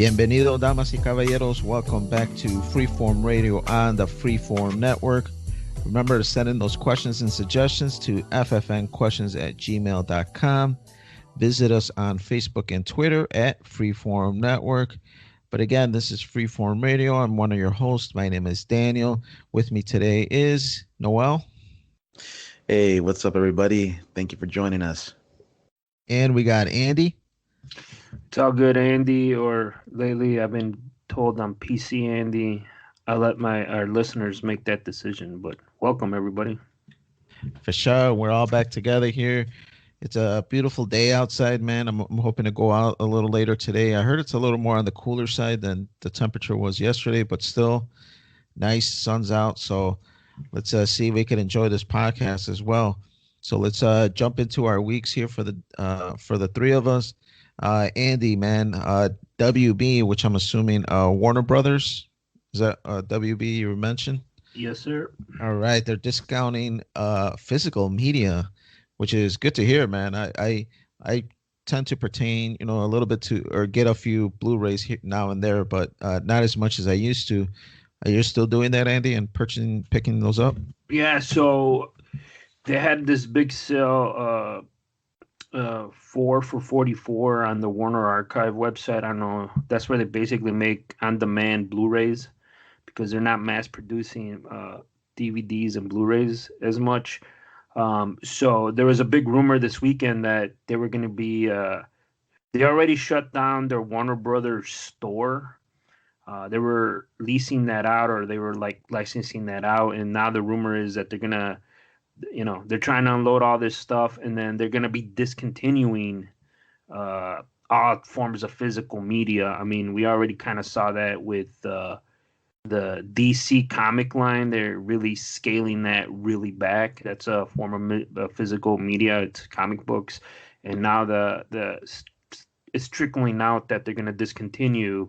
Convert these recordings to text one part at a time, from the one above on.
Bienvenido, damas y caballeros. Welcome back to FreeForm Radio on the FreeForm Network. Remember to send in those questions and suggestions to ffnquestions@gmail.com. Visit us on Facebook and Twitter at FreeForm Network. But again, this is FreeForm Radio. I'm one of your hosts. My name is Daniel. With me today is Noel. Hey, what's up, everybody? Thank you for joining us. And we got Andy. It's all good, Andy, or lately I've been told I'm PC Andy. I let our listeners make that decision, but welcome, everybody. For sure. We're all back together here. It's a beautiful day outside, man. I'm hoping to go out a little later today. I heard it's a little more on the cooler side than the temperature was yesterday, but still nice. Sun's out. So let's see if we can enjoy this podcast as well. So let's jump into our weeks here for the three of us. Andy, man, WB, which I'm assuming Warner Brothers. Is that WB you mentioned? Yes, sir. All right. They're discounting physical media, which is good to hear, man. I tend to pertain, a little bit to or get a few Blu-rays here now and there, but not as much as I used to. Are you still doing that, Andy, and picking those up? Yeah, so they had this big sale, 4 for $44 on the Warner Archive website. I don't know. That's where they basically make on-demand Blu-rays because they're not mass producing DVDs and Blu-rays as much. So there was a big rumor this weekend that they were going to be, they already shut down their Warner Brothers store. They were leasing that out, or they were like licensing that out. And now the rumor is that they're going to, they're trying to unload all this stuff, and then they're going to be discontinuing all forms of physical media. I mean, we already kind of saw that with the DC comic line. They're really scaling that really back. That's a form of physical media. It's comic books. And now it's trickling out that they're going to discontinue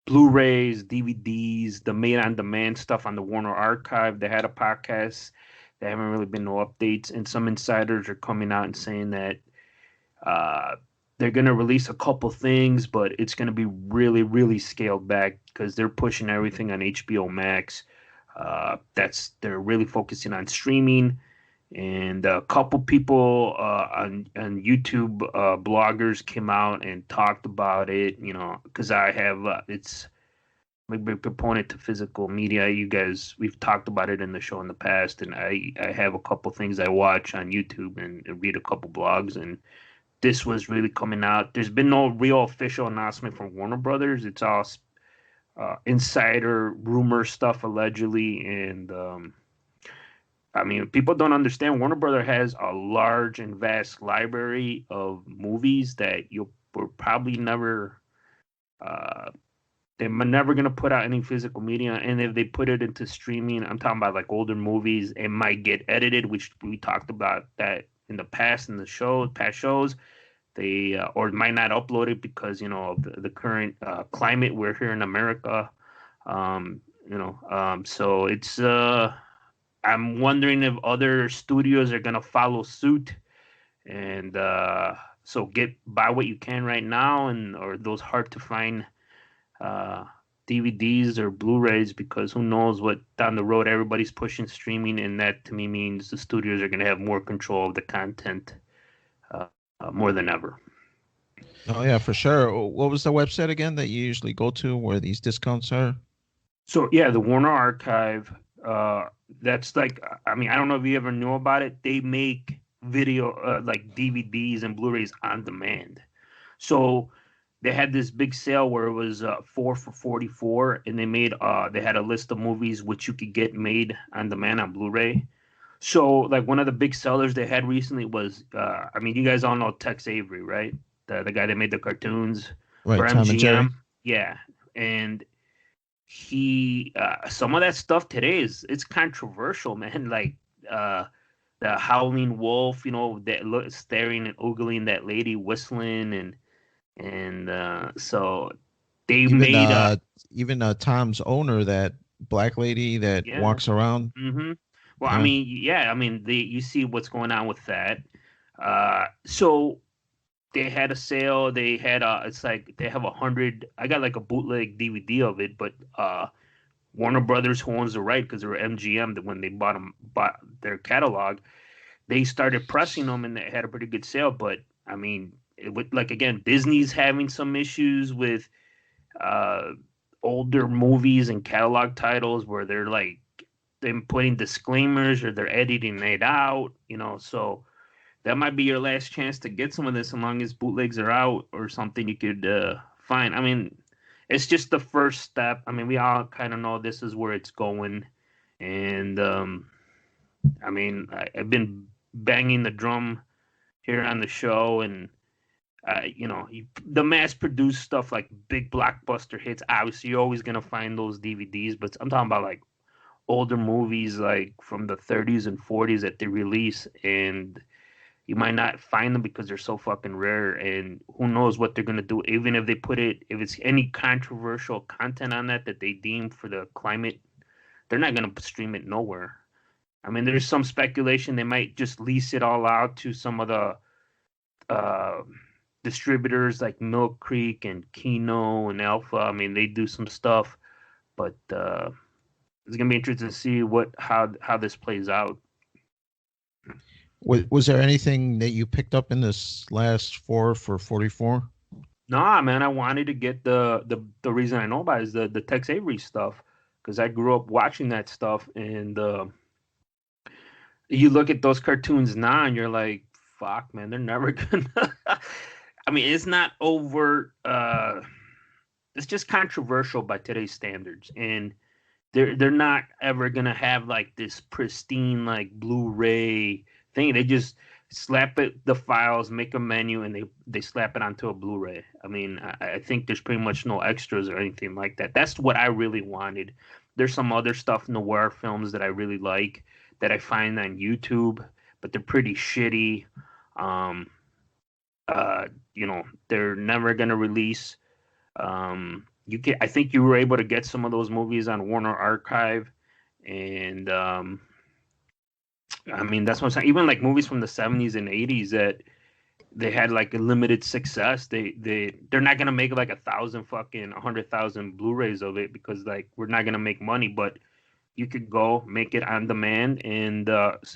Blu-rays, DVDs, the made-on-demand stuff on the Warner Archive. They had a podcast. There haven't really been no updates. And some insiders are coming out and saying that they're going to release a couple things, but it's going to be really, really scaled back because they're pushing everything on HBO Max. They're really focusing on streaming, and a couple people on YouTube bloggers came out and talked about it. Because I have it's a big proponent to physical media. You guys, we've talked about it in the show in the past, and I have a couple things I watch on YouTube and read a couple blogs, and this was really coming out. There's been no real official announcement from Warner Brothers. It's all insider rumor stuff, allegedly. And I mean, people don't understand. Warner Brothers has a large and vast library of movies that you were probably never. They're never going to put out any physical media. And if they put it into streaming, I'm talking about like older movies, it might get edited, which we talked about that in the past in the past shows. They or might not upload it because of the current climate we're here in America. So it's I'm wondering if other studios are gonna follow suit, and so buy what you can right now, or those hard to find DVDs or Blu-rays, because who knows what down the road. Everybody's pushing streaming, and that to me means the studios are gonna have more control of the content. More than ever. Oh, yeah, for sure. What was the website again that you usually go to where these discounts are? So, yeah, the Warner Archive, that's like, I mean, I don't know if you ever knew about it. They make video, like DVDs and Blu-rays on demand. So they had this big sale where it was 4 for $44, and they had a list of movies which you could get made on demand on Blu-ray. So, like, one of the big sellers they had recently was, I mean, you guys all know Tex Avery, right? The guy that made the cartoons Right, for Tom and Jerry. MGM. Yeah, and he, some of that stuff today it's controversial, man. Like the howling wolf, that staring and ogling that lady whistling, and so they made even Tom's owner, that black lady that walks around. Mm-hmm. Well, yeah. I mean, you see what's going on with that. So they had a sale. They had it's like they have 100. I got like a bootleg DVD of it, but Warner Brothers, who owns the right because they were MGM, that when they bought their catalog, they started pressing them and they had a pretty good sale. But I mean, like again, Disney's having some issues with uh, older movies and catalog titles where they're like them putting disclaimers or they're editing it out, so that might be your last chance to get some of this as long as bootlegs are out or something you could find. I mean, it's just the first step. I mean, we all kind of know this is where it's going. And I mean, I've been banging the drum here on the show, and the mass-produced stuff like big blockbuster hits. Obviously, you're always gonna find those DVDs, but I'm talking about like older movies, like from the 30s and 40s that they release, and you might not find them because they're so fucking rare. And who knows what they're gonna do? Even if they put it, if it's any controversial content on that they deem for the climate, they're not gonna stream it nowhere. I mean, there's some speculation they might just lease it all out to some of the uh, distributors like Milk Creek and Kino and Alpha. I mean, they do some stuff, but it's gonna be interesting to see how this plays out. Was there anything that you picked up in this last 4 for 44? Nah, man, I wanted to get the reason I know about it is the Tex Avery stuff, because I grew up watching that stuff, and you look at those cartoons now and you're like, fuck, man, they're never gonna. I mean, it's not overt. It's just controversial by today's standards, and they're not ever gonna have like this pristine like Blu-ray thing. They just slap the files, make a menu, and they slap it onto a Blu-ray. I mean, I think there's pretty much no extras or anything like that. That's what I really wanted. There's some other stuff, noir films that I really like that I find on YouTube, but they're pretty shitty. They're never gonna release. I think you were able to get some of those movies on Warner Archive, and I mean, that's what I'm saying. Even like movies from the 70s and 80s that they had like a limited success. They're not gonna make like 100,000 Blu-rays of it because like we're not gonna make money. But you could go make it on demand, and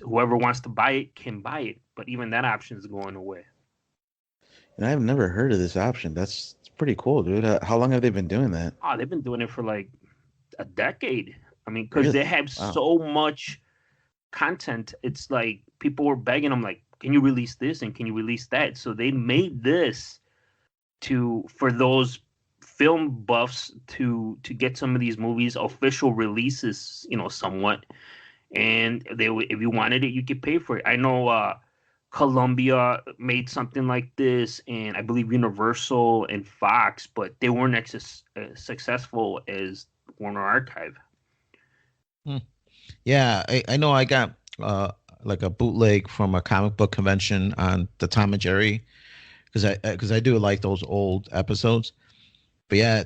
whoever wants to buy it can buy it. But even that option is going away. And I've never heard of this option. That's pretty cool, dude. How long have they been doing that? Oh, they've been doing it for like a decade. I mean, because Really? they have Wow. so much content. It's like people were begging them, like, "Can you release this and can you release that?" So they made this for those film buffs to get some of these movies official releases, somewhat. And if you wanted it, you could pay for it. I know Columbia made something like this, and I believe Universal and Fox, but they weren't as successful as Warner Archive. Yeah, I know I got like a bootleg from a comic book convention on the Tom and Jerry, because I do like those old episodes. But yeah,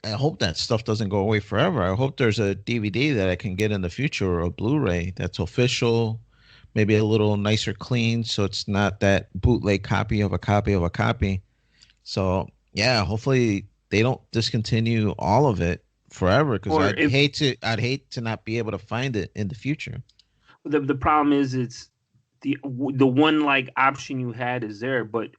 I hope that stuff doesn't go away forever. I hope there's a DVD that I can get in the future, or a Blu-ray that's official, maybe a little nicer clean, so it's not that bootleg copy of a copy of a copy. So yeah, hopefully they don't discontinue all of it forever, because Or I'd hate to not be able to find it in the future. the problem is, it's the one like option you had is there, but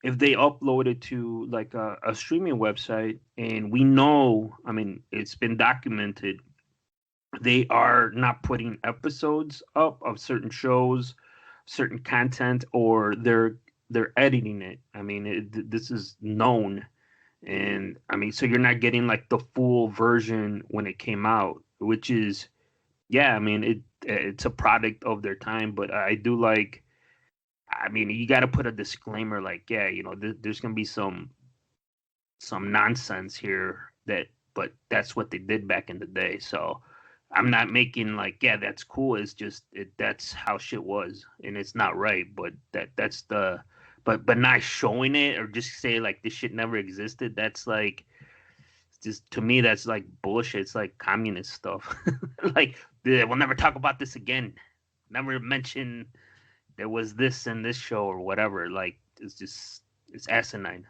if they upload it to like a streaming website, and we know, I mean, it's been documented, they are not putting episodes up of certain shows, certain content, or they're editing it. I mean, this is known, and I mean, so you're not getting like the full version when it came out, which is, yeah, I mean, it's a product of their time. But I do like, I mean, you got to put a disclaimer like, yeah, there's gonna be some nonsense here, but that's what they did back in the day. So I'm not making like, yeah, that's cool. It's just that's how shit was, and it's not right. But that's the but not showing it, or just say like this shit never existed. That's like, just to me, that's like bullshit. It's like communist stuff. Like, we'll never talk about this again. Never mention there was this in this show or whatever. Like, it's asinine.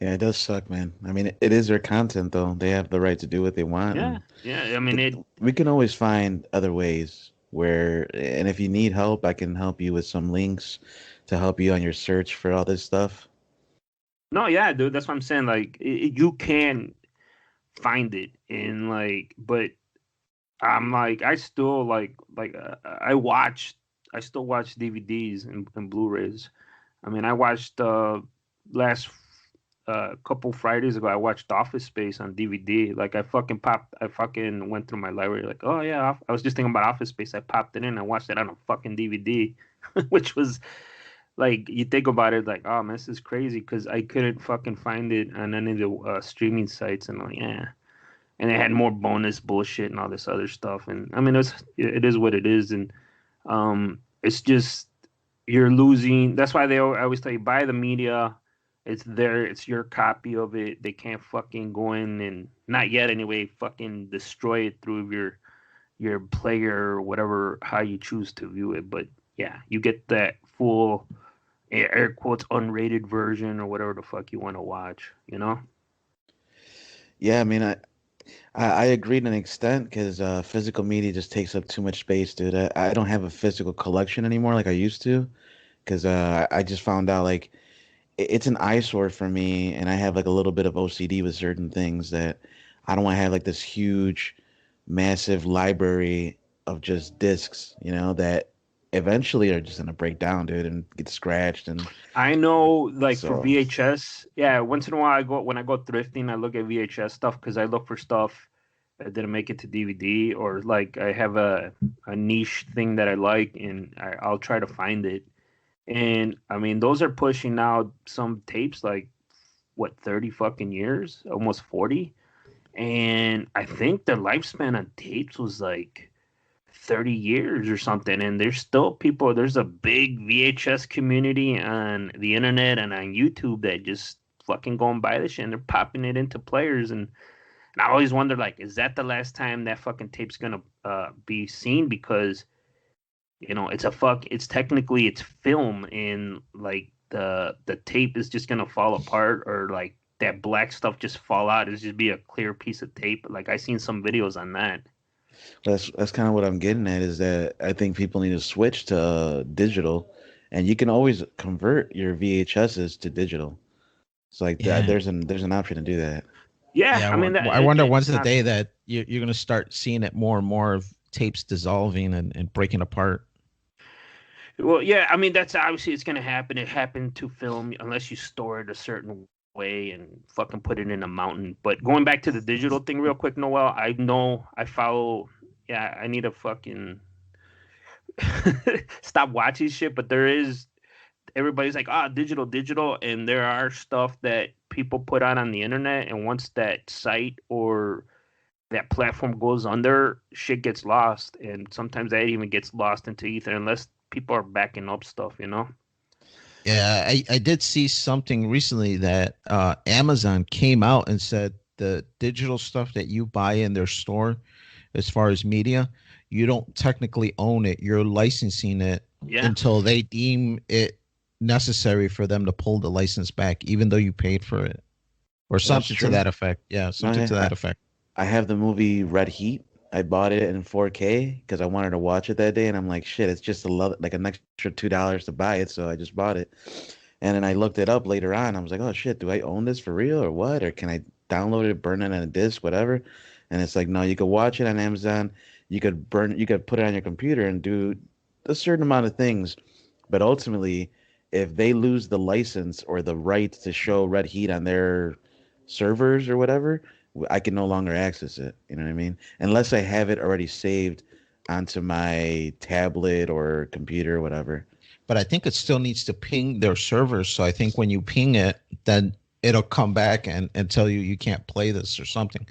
Yeah, it does suck, man. I mean, it is their content, though. They have the right to do what they want, Yeah, and yeah. I mean it. we can always find other ways where, and if you need help, I can help you with some links to help you on your search for all this stuff. No, yeah, dude. That's what I'm saying. Like you can find it in like, but I'm like I still I still watch DVDs and Blu-rays. I mean, I watched last couple Fridays ago. I watched Office Space on DVD. Like I fucking went through my library. Like, oh yeah, I was just thinking about Office Space. I popped it in. I watched it on a fucking DVD, which was like you think about it, like, oh man, this is crazy because I couldn't fucking find it on any of the streaming sites, and like, yeah, and they had more bonus bullshit and all this other stuff, and I mean, it is what it is, and it's just you're losing. That's why I always tell you buy the media. It's there. It's your copy of it. They can't fucking go in and not yet anyway. Fucking destroy it through your player or whatever how you choose to view it. But yeah, you get that full air quotes unrated version or whatever the fuck you want to watch. You know? Yeah, I mean, I agree to an extent because physical media just takes up too much space, dude. I don't have a physical collection anymore like I used to because I just found out like it's an eyesore for me, and I have like a little bit of OCD with certain things that I don't want to have like this huge, massive library of just discs, that eventually are just gonna break down, dude, and get scratched, and I know, like for so VHS, yeah. Once in a while, when I go thrifting, I look at VHS stuff because I look for stuff that didn't make it to DVD, or like I have a niche thing that I like, and I'll try to find it. And I mean, those are pushing out some tapes like what 30 fucking years, almost 40. And I think the lifespan on tapes was like 30 years or something, and there's still people, there's a big VHS community on the internet and on YouTube that just fucking go and buy this shit and they're popping it into players, and I always wonder, like, is that the last time that fucking tape's gonna be seen? Because it's technically it's film, and like the tape is just gonna fall apart, or like that black stuff just fall out. It's just be a clear piece of tape. Like I seen some videos on that. that's kind of what I'm getting at is that I think people need to switch to digital, and you can always convert your VHSs to digital. It's like that. Yeah. There's an option to do that. Yeah, Yeah, I mean, I wonder when's it's the not. day that you're going to start seeing it more and more of tapes dissolving and breaking apart. Well, yeah, I mean that's obviously it's gonna happen. It happened to film unless you store it a certain way and fucking put it in a mountain. But going back to the digital thing real quick, Noel, I know I follow. Yeah, I need to fucking stop watching shit. But there is everybody's like, digital, digital, and there are stuff that people put out on the internet, and once that site or that platform goes under, shit gets lost, and sometimes that even gets lost into ether unless people are backing up stuff, you know? Yeah, I did see something recently that Amazon came out and said the digital stuff that you buy in their store, as far as media, you don't technically own it. You're licensing it Yeah. until they deem it necessary for them to pull the license back, even though you paid for it, or That's something to true. that effect. Yeah, No, something yeah, to that effect. I have the movie Red Heat. I bought it in 4K because I wanted to watch it that day, and I'm like, shit, it's just like an extra $2 to buy it, so I just bought it. And then I looked it up later on. I was like, oh shit, do I own this for real or what? Or can I download it, burn it on a disc, whatever? And it's like, no, you could watch it on Amazon. You could put it on your computer and do a certain amount of things. But ultimately, if they lose the license or the right to show Red Heat on their servers or whatever, I can no longer access it. You know what I mean? Unless I have it already saved onto my tablet or computer or whatever. But I think it still needs to ping their servers. So I think when you ping it, then it'll come back and tell you you can't play this or something.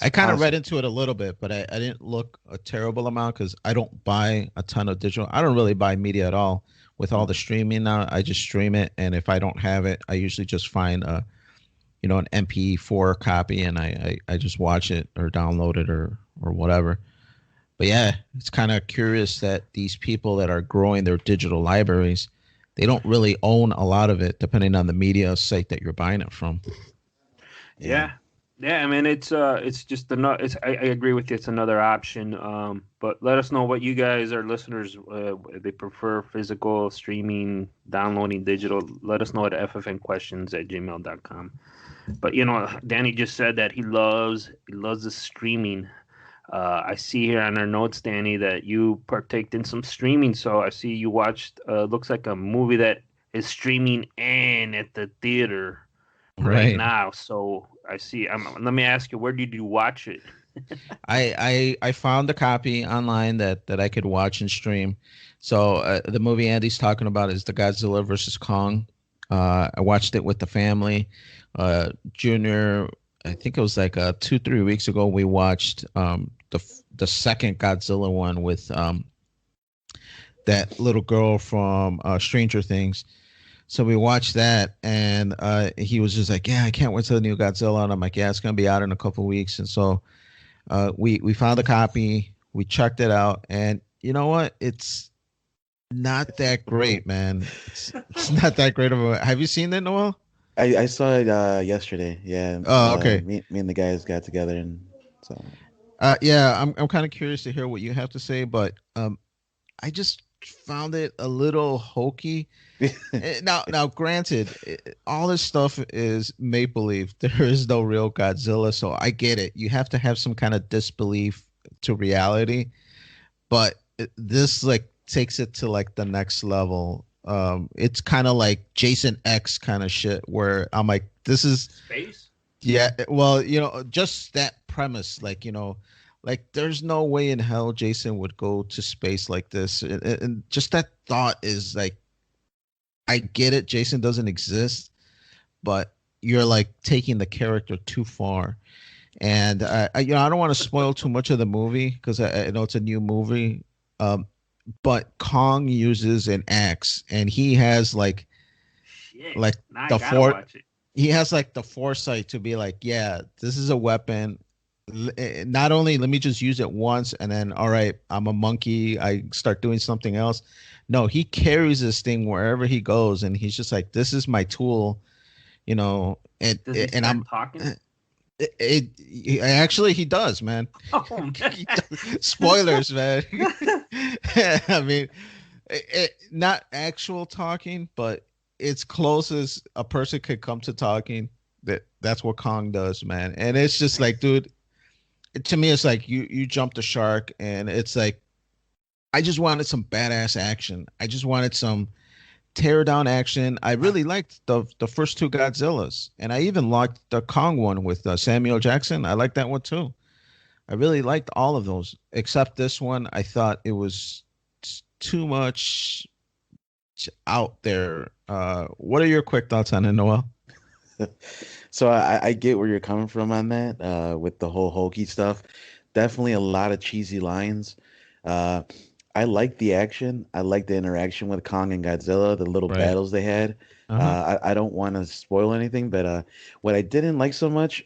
I kind of Awesome. read into it a little bit, but I didn't look a terrible amount because I don't buy a ton of digital. I don't really buy media at all. With all the streaming now, I just stream it, and if I don't have it, I usually just find an MP4 copy, and I just watch it or download it or whatever. But yeah, it's kind of curious that these people that are growing their digital libraries, they don't really own a lot of it, depending on the media site that you're buying it from. Yeah. Yeah, yeah. I mean, it's just another. I agree with you. It's another option. But let us know what you guys, our listeners, they prefer physical streaming, downloading digital. Let us know at ffnquestions@gmail.com. But Danny just said that he loves the streaming. I see here on our notes, Danny, that you partaked in some streaming. So I see you watched. Looks like a movie that is streaming and at the theater right Right. now. So I see. Let me ask you, where did you watch it? I found a copy online that I could watch and stream. So the movie Andy's talking about is the Godzilla versus Kong. I watched it with the family. Junior, I think it was like 2 3 weeks ago. We watched the second Godzilla one with that little girl from Stranger Things. So we watched that, and he was just like, "Yeah, I can't wait till the new Godzilla." And I'm like, "Yeah, it's gonna be out in a couple weeks." And so we found a copy, we checked it out, and you know what? It's not that great, man. It's not that great of a. Have you seen it, Noel? I saw it yesterday. Yeah. Oh, okay. Me and the guys got together and so Yeah, I'm kind of curious to hear what you have to say, but I just found it a little hokey. Now, granted, all this stuff is make believe. There is no real Godzilla, so I get it. You have to have some kind of disbelief to reality, but this like takes it to like the next level. It's kind of like Jason X kind of shit, where I'm like, this is Space? yeah. Well, just that premise, like like there's no way in hell Jason would go to space like this, and just that thought is like I get it. Jason doesn't exist, but you're like taking the character too far. And I don't want to spoil too much of the movie because I know it's a new movie. Um, but Kong uses an axe, and he has Shit. like Now I the gotta fore watch it. he has like the foresight to be like, yeah, this is a weapon. Not only let me just use it once and then all right, I'm a monkey, I start doing something else. No, he carries this thing wherever he goes, and he's just like, this is my tool, and Does he and start I'm talking? actually he does, man. Oh man. Spoilers, man. I mean, not actual talking, but it's close as a person could come to talking. That's what Kong does, man. And it's just like, Nice. dude, to me, it's like you jumped the shark, and it's like I just wanted some badass action. I just wanted some tear down action. I really liked the first two Godzillas, and I even liked the Kong one with Samuel Jackson. I liked that one too. I really liked all of those, except this one. I thought it was too much out there. What are your quick thoughts on it, Noel? so I get where you're coming from on that, with the whole hokey stuff. Definitely a lot of cheesy lines. Uh, I like the action. I like the interaction with Kong and Godzilla, the little Right. battles they had. Uh-huh. I don't want to spoil anything, but what I didn't like so much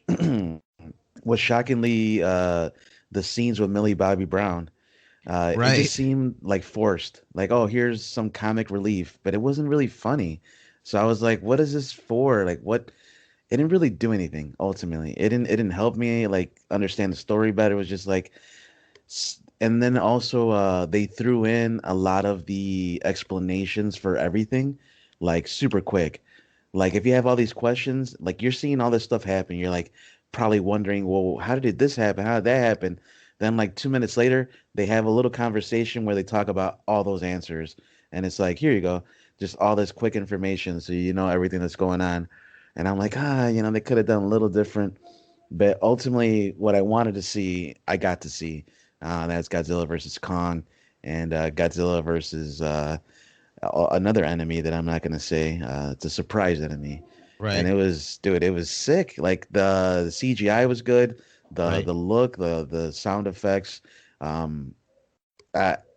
was shockingly the scenes with Millie Bobby Brown. It just Right. seemed like forced. Like, oh, here's some comic relief, but it wasn't really funny. So I was like, what is this for? Like, what? It didn't really do anything ultimately. It didn't help me like understand the story better. It was just like, and then also they threw in a lot of the explanations for everything, like super quick. Like if you have all these questions, like you're seeing all this stuff happen, you're like probably wondering, well, how did this happen? How did that happen? Then like 2 minutes later, they have a little conversation where they talk about all those answers, and it's like, here you go, just all this quick information, so you know everything that's going on. And I'm like, they could have done a little different, but ultimately, what I wanted to see, I got to see. That's Godzilla versus Kong, and Godzilla versus another enemy that I'm not gonna say. It's a surprise enemy, and Right. it was, dude, it was sick. Like the CGI was good, Right. the look, the sound effects. Um,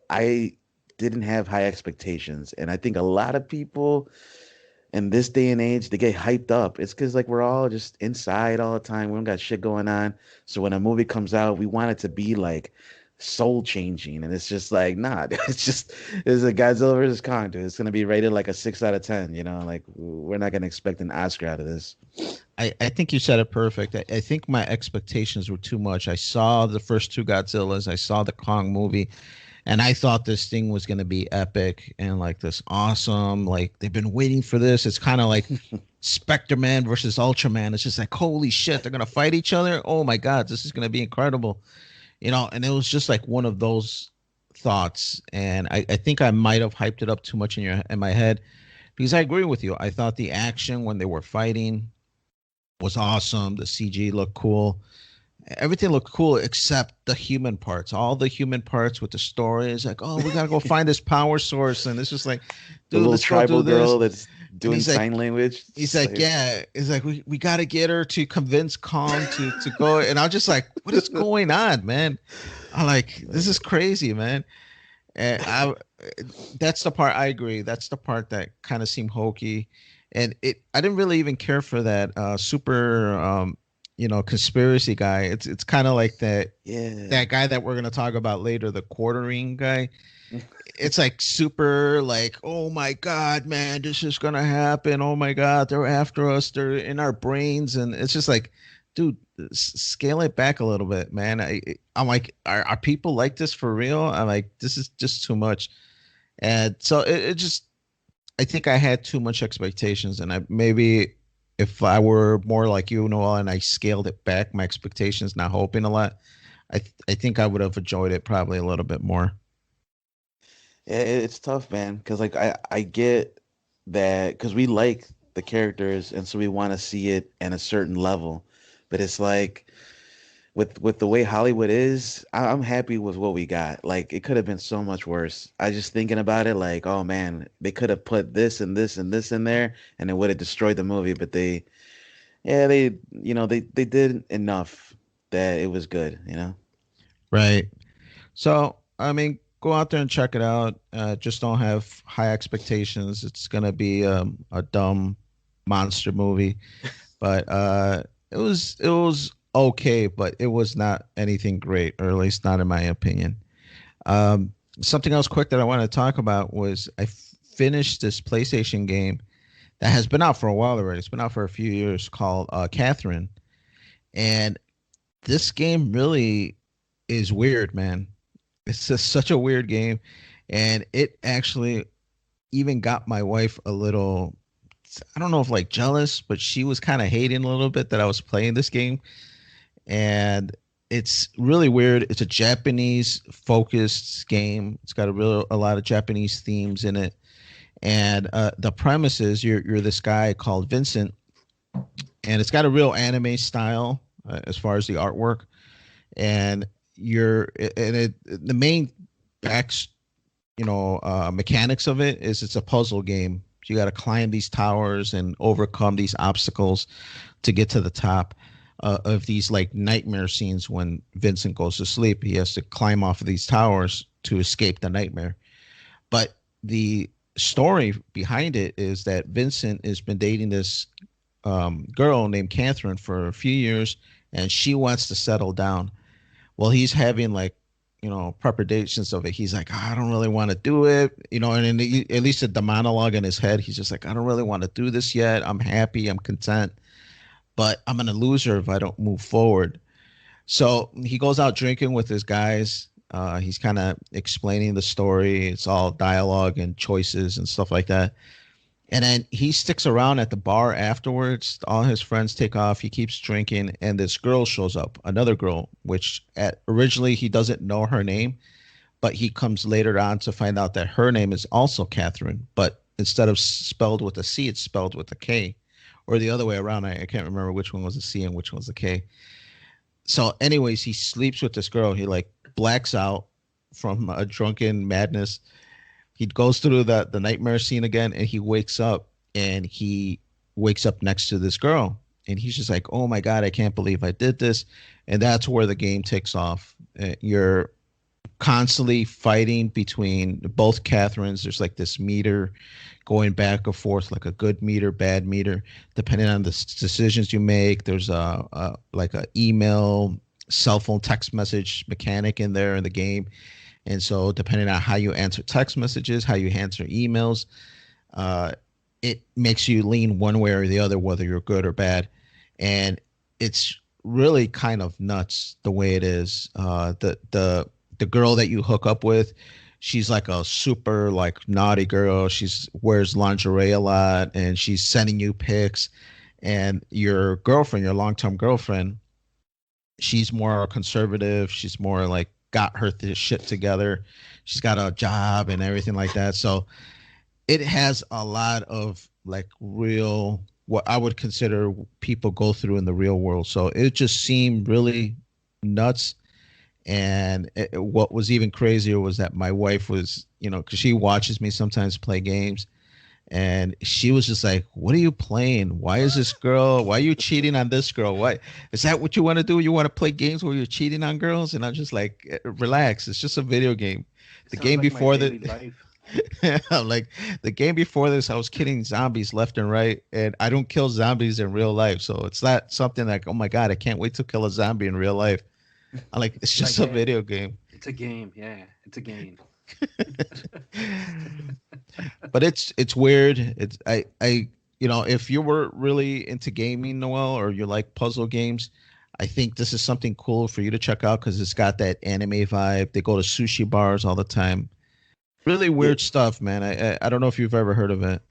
I didn't have high expectations, and I think a lot of people in this day and age they get hyped up. It's because like we're all just inside all the time. We don't got shit going on. So when a movie comes out, we want it to be like soul changing, and it's just like nah. It's a Godzilla versus Kong, dude. It's gonna be rated like a 6 out of 10. You know, like we're not gonna expect an Oscar out of this. I think you said it perfect. I think my expectations were too much. I saw the first two Godzillas, I saw the Kong movie, and I thought this thing was going to be epic and like this awesome. Like they've been waiting for this. It's kind of like Spectre Man versus Ultraman. It's just like holy shit, they're going to fight each other. Oh my god, this is going to be incredible. And it was just like one of those thoughts. And I think I might have hyped it up too much in my head because I agree with you. I thought the action when they were fighting was awesome. The CG looked cool. Everything looked cool except the human parts. All the human parts with the story is like, oh, we gotta go find this power source, and it's just like, The dude, little let's go tribal do this. girl that's And doing sign language. he's It's like, yeah, he's like, we gotta get her to convince Kong to go. And I'm just like, what is going on, man? I'm like, this is crazy, man. And that's the part I agree. That's the part that kind of seemed hokey, and I didn't really even care for that super conspiracy guy. It's kind of like yeah. that guy that we're gonna talk about later, the quartering guy. It's like super like, oh my god, man, this is gonna happen. Oh my god, they're after us. They're in our brains, and it's just like, dude, scale it back a little bit, man. I'm like, are people like this for real? I'm like, this is just too much. And so it just, I think I had too much expectations, and I maybe if I were more like you, Noel, and I scaled it back, my expectations, not hoping a lot, I think I would have enjoyed it probably a little bit more. Yeah, it's tough, man. Because like I get that because we like the characters, and so we want to see it at a certain level. But it's like with the way Hollywood is, I'm happy with what we got. Like it could have been so much worse. I just thinking about it, like, oh man, they could have put this and this and this in there, and it would have destroyed the movie. But they did enough that it was good. You know. Right. So, I mean, go out there and check it out. Just don't have high expectations. It's gonna be a dumb monster movie, but it was okay, but it was not anything great, or at least not in my opinion. Something else quick that I want to talk about was finished this PlayStation game that has been out for a while already. It's been out for a few years called Catherine, and this game really is weird, man. It's just such a weird game, and it actually even got my wife a little. I don't know if like jealous, but she was kind of hating a little bit that I was playing this game, and it's really weird. It's a Japanese focused game. It's got a lot of Japanese themes in it, and the premise is you're this guy called Vincent, and it's got a real anime style as far as the artwork, and the main backs mechanics of it is it's a puzzle game. You got to climb these towers and overcome these obstacles to get to the top of these like nightmare scenes. When Vincent goes to sleep, he has to climb off of these towers to escape the nightmare. But the story behind it is that Vincent has been dating this girl named Catherine for a few years, and she wants to settle down. Well, he's having like, preparations of it. He's like, I don't really want to do it, and at least at the monologue in his head, he's just like, I don't really want to do this yet. I'm happy, I'm content, but I'm gonna lose her if I don't move forward. So he goes out drinking with his guys. He's kind of explaining the story. It's all dialogue and choices and stuff like that. And then he sticks around at the bar afterwards. All his friends take off. He keeps drinking, and this girl shows up, another girl, which originally he doesn't know her name, but he comes later on to find out that her name is also Catherine, but instead of spelled with a C, it's spelled with a K, or the other way around. I can't remember which one was a C and which one was a K. So, anyways, he sleeps with this girl. He like blacks out from a drunken madness. He goes through the nightmare scene again, and he wakes up next to this girl, and he's just like, oh my god, I can't believe I did this. And that's where the game takes off. You're constantly fighting between both Catherines. There's like this meter going back and forth, like a good meter, bad meter, depending on the decisions you make. There's like a email cell phone text message mechanic in there in the game. And so, depending on how you answer text messages, how you answer emails, uh, it makes you lean one way or the other, whether you're good or bad. And it's really kind of nuts the way it is. The girl that you hook up with, she's like a super like naughty girl. She's wears lingerie a lot, and she's sending you pics. And your girlfriend, your long term girlfriend, she's more conservative. She's more like got her shit together. She's got a job and everything like that. So it has a lot of like real what I would consider people go through in the real world. So it just seemed really nuts. And what was even crazier was that my wife was, because she watches me sometimes play games, and she was just like, "What are you playing? Why is this girl? Why are you cheating on this girl? Why is that what you want to do? You want to play games where you're cheating on girls?" And I'm just like, "Relax. It's just a video game." The Sounds game like my before daily the life. I'm like the game before this, I was killing zombies left and right, and I don't kill zombies in real life, so it's not something like, oh my god, I can't wait to kill a zombie in real life. I'm like, it's just Like, a video game. It's a game. Yeah, it's a game. But it's weird. It's if you were really into gaming, Noel, or you like puzzle games, I think this is something cool for you to check out because it's got that anime vibe. They go to sushi bars all the time. Really Yeah, weird stuff, man. I don't know if you've ever heard of it.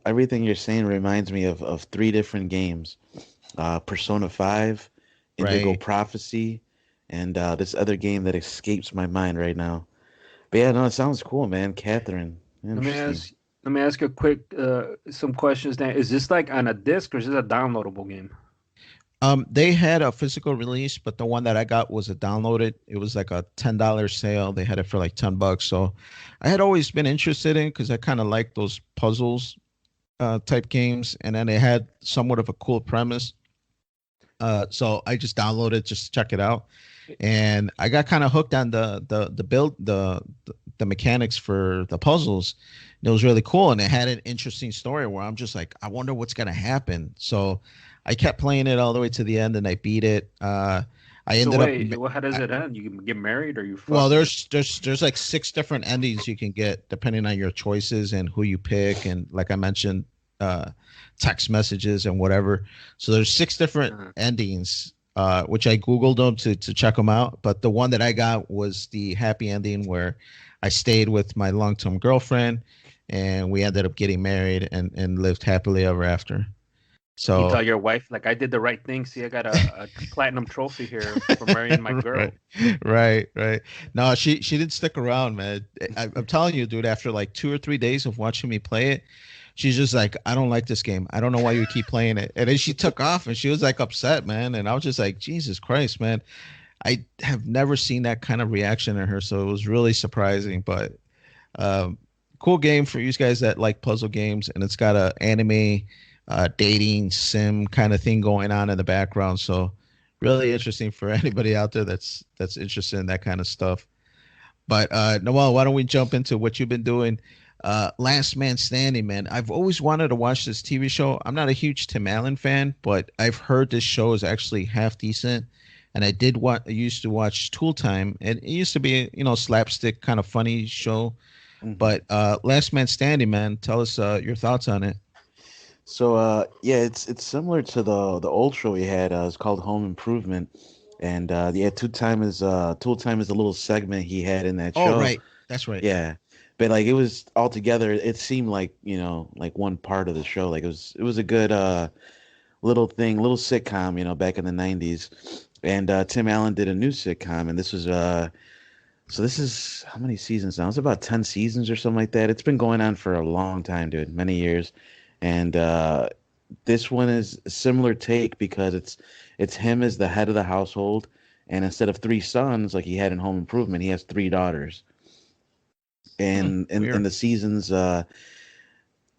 everything you're saying reminds me of three different games: Persona 5, Indigo Right. Prophecy, and this other game that escapes my mind right now. But yeah, no, it sounds cool, man. Catherine, Let me interesting. ask. Let me ask you a quick some questions. Now, is this like on a disc or is this a downloadable game? They had a physical release, but the one that I got was a downloaded. It was like a $10 sale. They had it for like $10. So I had always been interested in because I kind of like those puzzles type games, and then they had somewhat of a cool premise. So I just downloaded just to check it out, and I got kind of hooked on the build the mechanics for the puzzles. And it was really cool, and it had an interesting story where I'm just like, I wonder what's gonna happen. So I kept playing it all the way to the end, and I beat it. I So ended up. wait, well, how does it end? You can get married or you Well, fuck? there's like six different endings you can get depending on your choices and who you pick, and like I mentioned, uh, text messages and whatever. So there's six different Uh, endings, which I googled them to check them out. But the one that I got was the happy ending where I stayed with my long term girlfriend, and we ended up getting married and lived happily ever after. you So tell your wife like I did the right thing. See, I got a platinum trophy here for marrying my girl. right, right. No, she didn't stick around, man. I'm telling you, dude. After like 2 or 3 days of watching me play it, she's just like, I don't like this game. I don't know why you keep playing it. And then she took off, and she was like upset, man. And I was just like, Jesus Christ, man. I have never seen that kind of reaction in her, so it was really surprising. But um, cool game for you guys that like puzzle games, and it's got a anime dating sim kind of thing going on in the background. So really interesting for anybody out there that's interested in that kind of stuff. But Noel, why don't we jump into what you've been doing? Last Man Standing, man. I've always wanted to watch this TV show. I'm not a huge Tim Allen fan, but I've heard this show is actually half decent. And I used to watch Tool Time, and it used to be, slapstick kind of funny show. Hmm. But Last Man Standing, man, tell us your thoughts on it. So yeah, it's similar to the old show we had. It's called Home Improvement, and yeah, Tool Time is a little segment he had in that Oh, show. right, that's right. Yeah, but like it was all together. It seemed like like one part of the show. Like it was a good little thing, little sitcom. Back in the '90s, and Tim Allen did a new sitcom, and this was so this is how many seasons now? It's about 10 seasons or something like that. It's been going on for a long time, dude, many years. And this one is a similar take because it's him as the head of the household, and instead of three sons like he had in Home Improvement, he has three daughters. And in Weird. the seasons,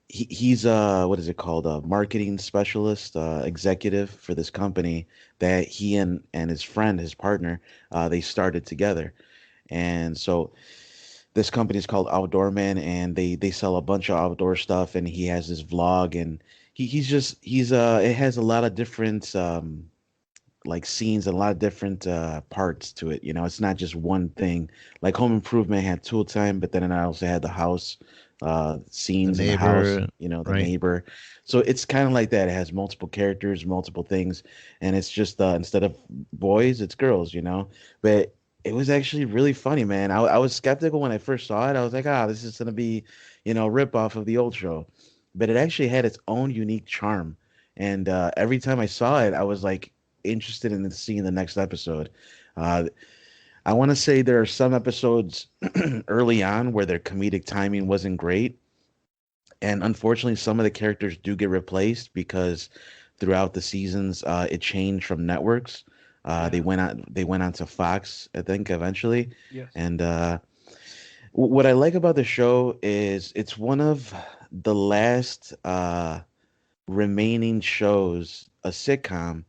he's what is it called? A marketing specialist, executive for this company that he and his friend, his partner, they started together. And so this company is called Outdoor Man, and they sell a bunch of outdoor stuff. And he has this vlog, and he's it has a lot of different like scenes, a lot of different parts to it. You know, it's not just one thing. Like Home Improvement had Tool Time, but then I also had the house The scenes in the house. neighbor, You know, the right? neighbor. So it's kind of like that. It has multiple characters, multiple things, and it's just instead of boys, it's girls. You know, but it was actually really funny, man. I was skeptical when I first saw it. I was like, ah, this is gonna be, a rip off of the old show, but it actually had its own unique charm. And every time I saw it, I was like interested in seeing the next episode. Uh, I want to say there are some episodes early on where their comedic timing wasn't great, and unfortunately, some of the characters do get replaced because throughout the seasons, it changed from networks. They Yeah. went on to Fox, I think, eventually. Yes. And what I like about the show is it's one of the last remaining shows, a sitcom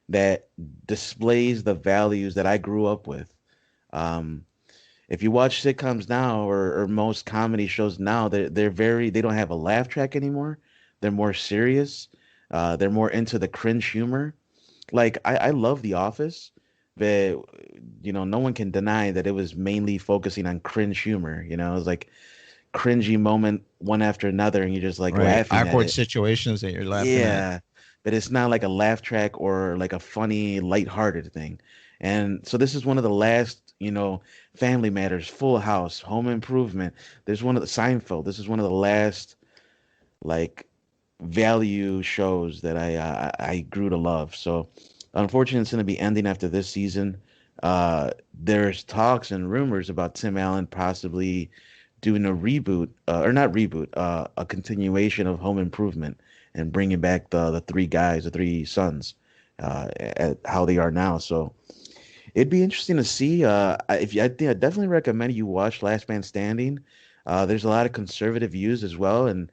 that displays the values that I grew up with. Um, if you watch sitcoms now or most comedy shows now, they don't have a laugh track anymore. They're more serious. They're more into the cringe humor. Like I love The Office, but no one can deny that it was mainly focusing on cringe humor. It was like cringy moment one after another, and you're just like Right. laughing at Awkward it. situations that you're laughing at. Yeah, but it's not like a laugh track or like a funny, lighthearted thing. And so this is one of the last, Family Matters, Full House, Home Improvement. There's one of the Seinfeld. This is one of the last like value shows that I grew to love. So unfortunately, it's going to be ending after this season. There's talks and rumors about Tim Allen possibly doing a reboot, or not reboot, a continuation of Home Improvement and bringing back the three guys, the three sons, at how they are now. So it'd be interesting to see. I think I definitely recommend you watch Last Man Standing. There's a lot of conservative views as well, and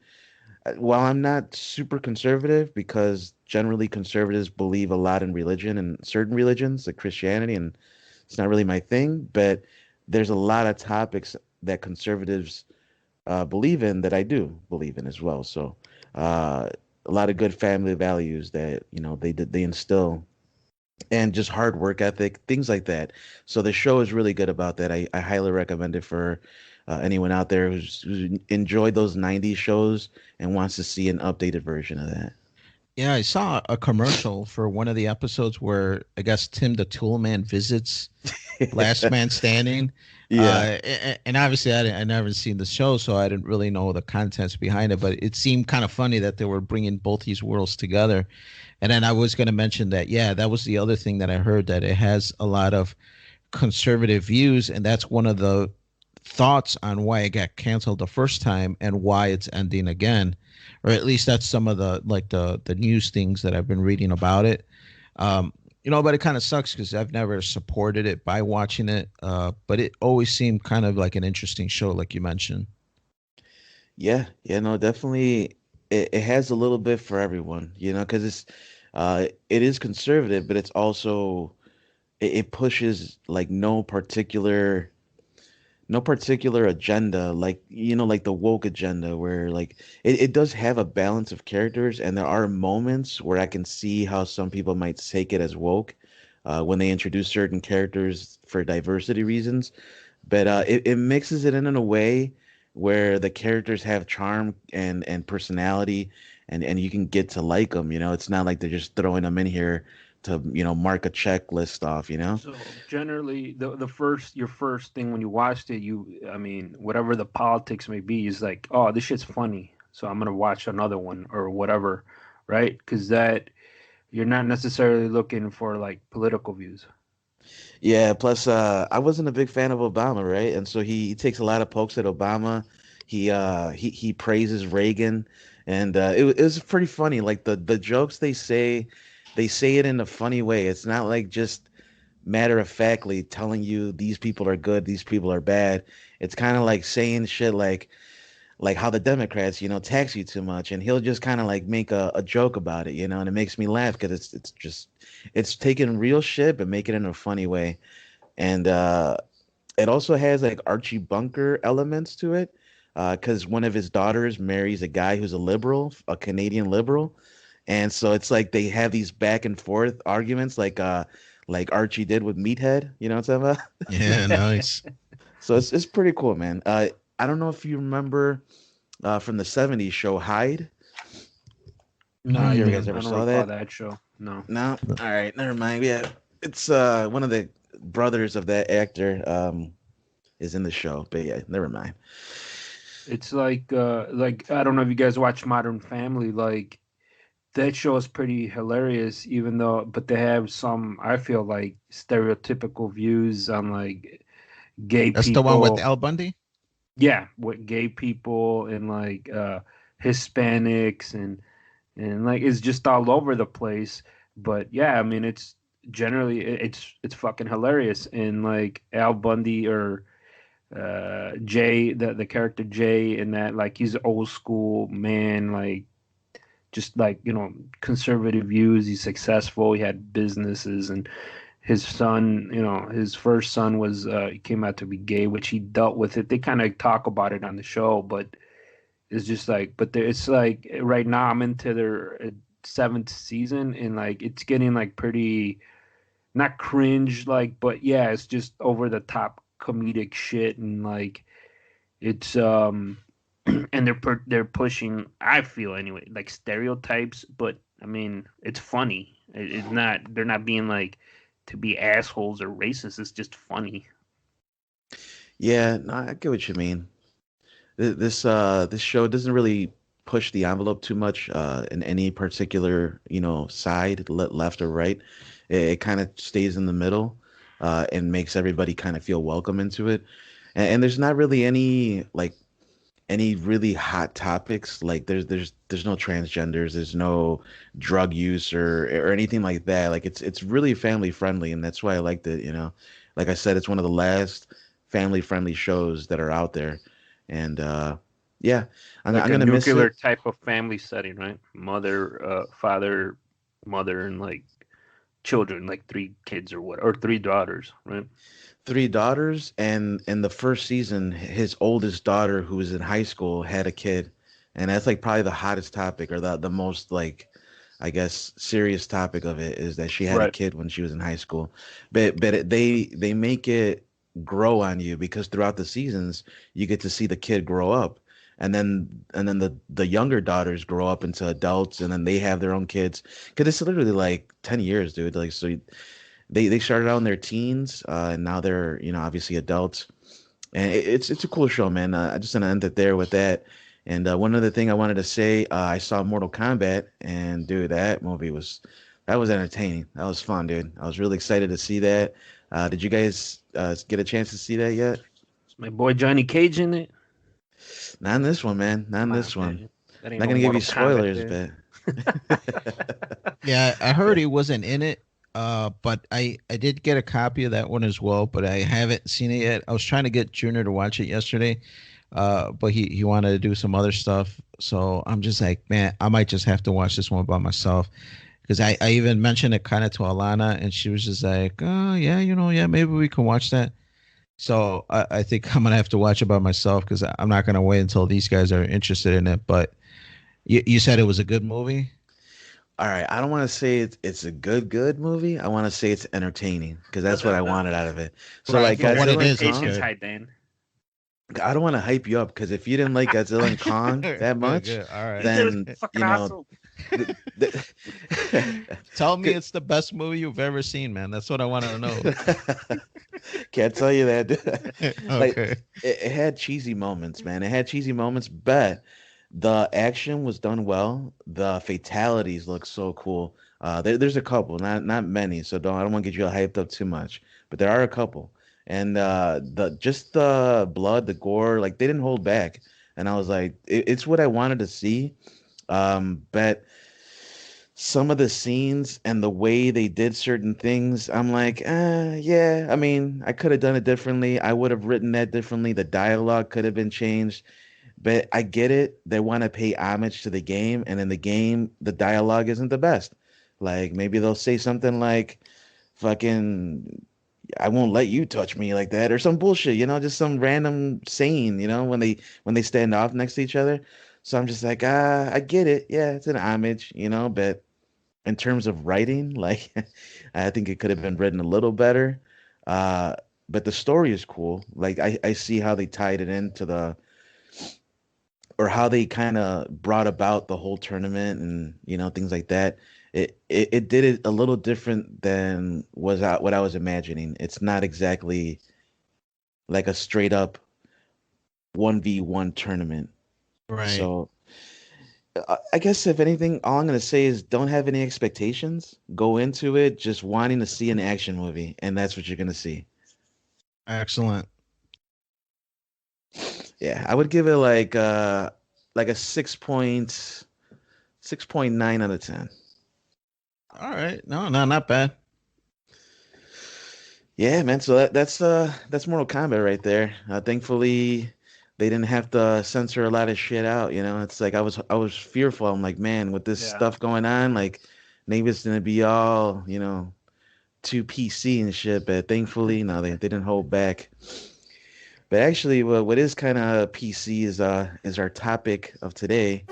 while I'm not super conservative, because generally conservatives believe a lot in religion and certain religions like Christianity, and it's not really my thing, but there's a lot of topics that conservatives believe in that I do believe in as well. So a lot of good family values that they instill, and just hard work ethic, things like that. So the show is really good about that. I highly recommend it for anyone out there who's enjoyed those '90s shows and wants to see an updated version of that. Yeah, I saw a commercial for one of the episodes where I guess Tim the Toolman visits Last Man Standing. Yeah. And obviously I never seen the show, so I didn't really know the contents behind it, but it seemed kind of funny that they were bringing both these worlds together. And then I was going to mention that, yeah, that was the other thing that I heard, that it has a lot of conservative views, and that's one of the thoughts on why it got canceled the first time and why it's ending again, or at least that's some of the news things that I've been reading about it. But it kind of sucks because I've never supported it by watching it. But it always seemed kind of like an interesting show, like you mentioned. Yeah, yeah, no, definitely. It has a little bit for everyone, because it is conservative, but it's also it pushes like no particular agenda, like like the woke agenda, where like it does have a balance of characters, and there are moments where I can see how some people might take it as woke when they introduce certain characters for diversity reasons, but it mixes it in a way where the characters have charm and personality, and you can get to like them. It's not like they're just throwing them in here to mark a checklist off. So generally, the first your first thing when you watched it, I mean, whatever the politics may be, is like, oh, this shit's funny, so I'm gonna watch another one or whatever, right? Because that you're not necessarily looking for like political views. Yeah, plus I wasn't a big fan of Obama, right? And so he takes a lot of pokes at Obama. He praises Reagan, and it was pretty funny. Like the jokes they say it in a funny way. It's not like just matter of factly telling you these people are good, these people are bad. It's kind of like saying shit like how the Democrats, tax you too much, and he'll just kind of like make a joke about it, and it makes me laugh because it's taking real shit but make it in a funny way. And it also has like Archie Bunker elements to it, because one of his daughters marries a guy who's a liberal, a Canadian liberal, And so it's like they have these back and forth arguments, like Archie did with Meathead. You know what I'm talking about? Yeah, nice. So it's pretty cool, man. I don't know if you remember from the '70s show Hyde. I don't know if you guys I ever don't saw recall that. that show. No. No, all right, never mind. Yeah, it's one of the brothers of that actor is in the show, but yeah, never mind. It's like I don't know if you guys watch Modern Family. Like that show is pretty hilarious, even though, but they have some, I feel like, stereotypical views on like gay That's the one with people. Al Bundy. Yeah, with gay people and like Hispanics and like it's just all over the place. But yeah, I mean it's generally it's fucking hilarious. And like Al Bundy or Jay, the character Jay in that, like he's an old school man, like just like, conservative views. He's successful. He had businesses, and his son, his first son was he came out to be gay, which he dealt with it. They kind of talk about it on the show, but it's just like, but it's like right now I'm into their seventh season, and like it's getting like pretty not cringe, like, but yeah, it's just over the top comedic shit, and like it's and they're pushing, I feel anyway, like stereotypes, but I mean it's funny. It's not, they're not being like to be assholes or racist. It's just funny. Yeah, no, I get what you mean. This show doesn't really push the envelope too much in any particular side, left or right. It kind of stays in the middle and makes everybody kind of feel welcome into it. And there's not really any really hot topics. Like there's no transgenders, there's no drug use or anything like that. Like it's really family friendly, and that's why I liked it. Like I said, it's one of the last family friendly shows that are out there, and yeah, Like I'm a gonna miss nuclear it. type of family setting, right? Mother, father, mother, and like children, like three kids or what, or three daughters, right? Three daughters, and in the first season, his oldest daughter, who was in high school, had a kid, and that's like probably the hottest topic or the most like I guess serious topic of it is that she had a Right. kid when she was in high school. But they make it grow on you because throughout the seasons you get to see the kid grow up. And then the younger daughters grow up into adults, and then they have their own kids. Because it's literally like 10 years, dude. Like so they started out in their teens, and now they're obviously adults, and it's a cool show, man. I just want to end it there with that. And one other thing I wanted to say, I saw Mortal Kombat, and dude, that was entertaining. That was fun, dude. I was really excited to see that. Did you guys get a chance to see that yet? Is my boy Johnny Cage in it? Not in this one, man. Not in Come on, this one. man. That I'm ain't not no gonna give you Mortal Kombat spoilers, there. but Yeah, I heard he wasn't in it. But I did get a copy of that one as well, but I haven't seen it yet. I was trying to get Junior to watch it yesterday, but he wanted to do some other stuff. So I'm just like, man, I might just have to watch this one by myself. Because I even mentioned it kind of to Alana, and she was just like, oh, yeah, yeah, maybe we can watch that. So I think I'm going to have to watch it by myself because I'm not going to wait until these guys are interested in it. But you said it was a good movie? all right, I don't want to say it's a good movie. I want to say it's entertaining because that's what I wanted out of it. So Right, like for what it Godzilla and is, it's Kong, Expectations good. high, Dan. I don't want to hype you up because if you didn't like Godzilla and Kong that Good, much, good. All right. then It's fucking awesome. th- th- Tell me Good- it's the best movie you've ever seen, man. That's what I want to know. can't tell you that. Like Okay. it had cheesy moments, man. It had cheesy moments, but the action was done well. The fatalities look so cool. There's a couple, not many, so I don't want to get you hyped up too much, but there are a couple. And the blood, the gore, like they didn't hold back, and I was like, it's what I wanted to see. But some of the scenes and the way they did certain things, I'm like, yeah. I mean, I could have done it differently. I would have written that differently. The dialogue could have been changed. But I get it. They want to pay homage to the game, and in the game, the dialogue isn't the best. Like maybe they'll say something like, "Fucking, I won't let you touch me like that," or some bullshit. Just some random saying. When they stand off next to each other. So I'm just like, I get it. Yeah, it's an homage, you know, but in terms of writing, like I think it could have been written a little better. Uh, but the story is cool. Like I see how they tied it into the or how they kind of brought about the whole tournament and things like that. It did it a little different than what I was imagining. It's not exactly like a straight up 1v1 tournament. Right. So I guess if anything, all I'm gonna say is don't have any expectations. Go into it just wanting to see an action movie, and that's what you're gonna see. Excellent. Yeah, I would give it like a 6.9 out of 10. All right. No, no, not bad. Yeah, man. So that's Mortal Kombat right there. Thankfully, they didn't have to censor a lot of shit out. It's like I was fearful. I'm like, man, with this Yeah. stuff going on, like maybe it's gonna be all too PC and shit. But thankfully, no, they didn't hold back. But actually, what is kind of PC is our topic of today.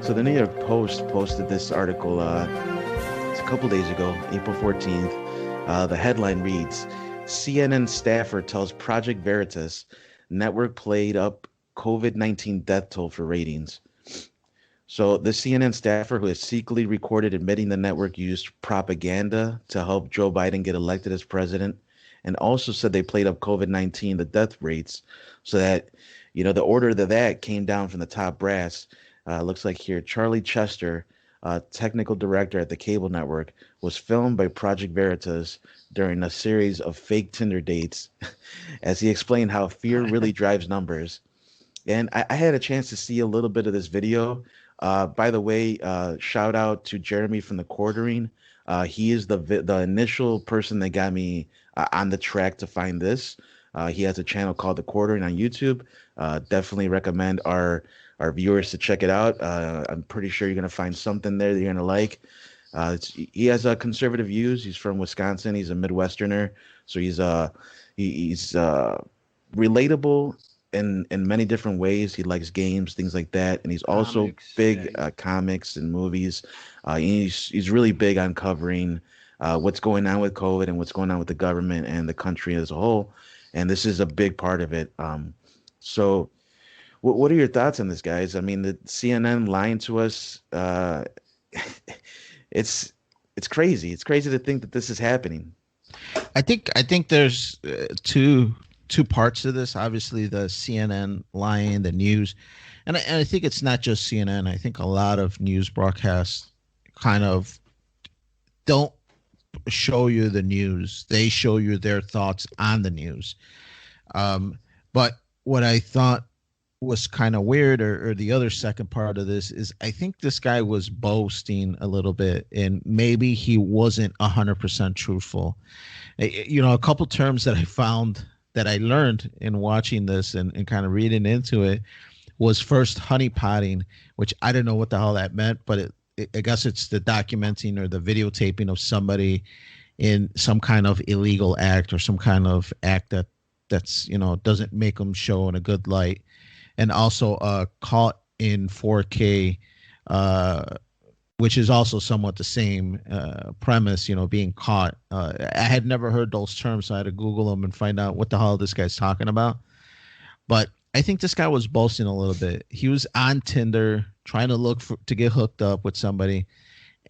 So the New York Post posted this article. It's a couple days ago, April 14th. The headline reads, CNN staffer tells Project Veritas network played up COVID-19 death toll for ratings. So the CNN staffer who has secretly recorded admitting the network used propaganda to help Joe Biden get elected as president, and also said they played up COVID-19, the death rates, so that, the order that came down from the top brass. Looks like here, Charlie Chester, technical director at the cable network, was filmed by Project Veritas during a series of fake Tinder dates as he explained how fear really drives numbers. And I had a chance to see a little bit of this video. By the way, shout out to Jeremy from the Quartering. He is the initial person that got me on the track to find this. He has a channel called The Quartering on YouTube. Definitely recommend our viewers to check it out. I'm pretty sure you're gonna find something there that you're gonna like. He has conservative views. He's from Wisconsin. He's a Midwesterner, so he's relatable in many different ways. He likes games, things like that, and he's also Comics. big Yeah. comics and movies. He's really big on covering what's going on with COVID and what's going on with the government and the country as a whole. And this is a big part of it. So, what are your thoughts on this, guys? I mean, the CNN lying to us. It's it's crazy. It's crazy to think that this is happening. I think there's two parts to this. Obviously, the CNN lying, the news, and I think it's not just CNN. I think a lot of news broadcasts kind of don't show you the news. They show you their thoughts on the news. But what I thought was kind of weird, or the other second part of this is I think this guy was boasting a little bit, and maybe he wasn't 100% truthful. A couple terms that I found that I learned in watching this and kind of reading into it was first honeypotting, which I don't know what the hell that meant, but I guess it's the documenting or the videotaping of somebody in some kind of illegal act or some kind of act that's doesn't make them show in a good light, and also caught in 4K, which is also somewhat the same premise, being caught. I had never heard those terms, so I had to Google them and find out what the hell this guy's talking about. But I think this guy was boasting a little bit. He was on Tinder trying to look to get hooked up with somebody,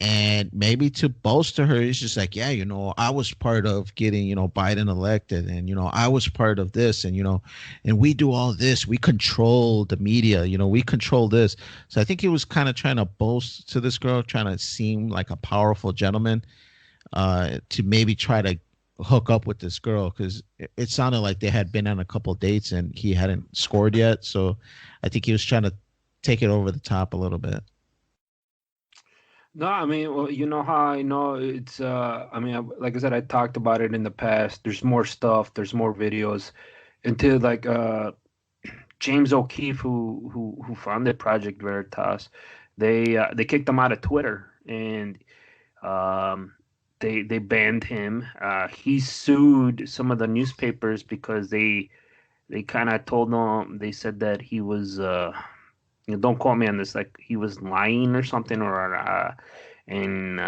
and maybe to boast to her, he's just like, yeah, I was part of getting, Biden elected, and I was part of this, and and we do all this, we control the media, we control this. So I think he was kind of trying to boast to this girl, trying to seem like a powerful gentleman, to maybe try to hook up with this girl, because it sounded like they had been on a couple dates and he hadn't scored yet. So I think he was trying to take it over the top a little bit. No, I mean, well, you know how I know it's. I mean, like I said, I talked about it in the past. There's more stuff. There's more videos. Until like James O'Keefe, who founded Project Veritas, they kicked him out of Twitter, and um, they banned him. He sued some of the newspapers because they kind of told him, they said that he was, don't quote me on this, like he was lying or something, and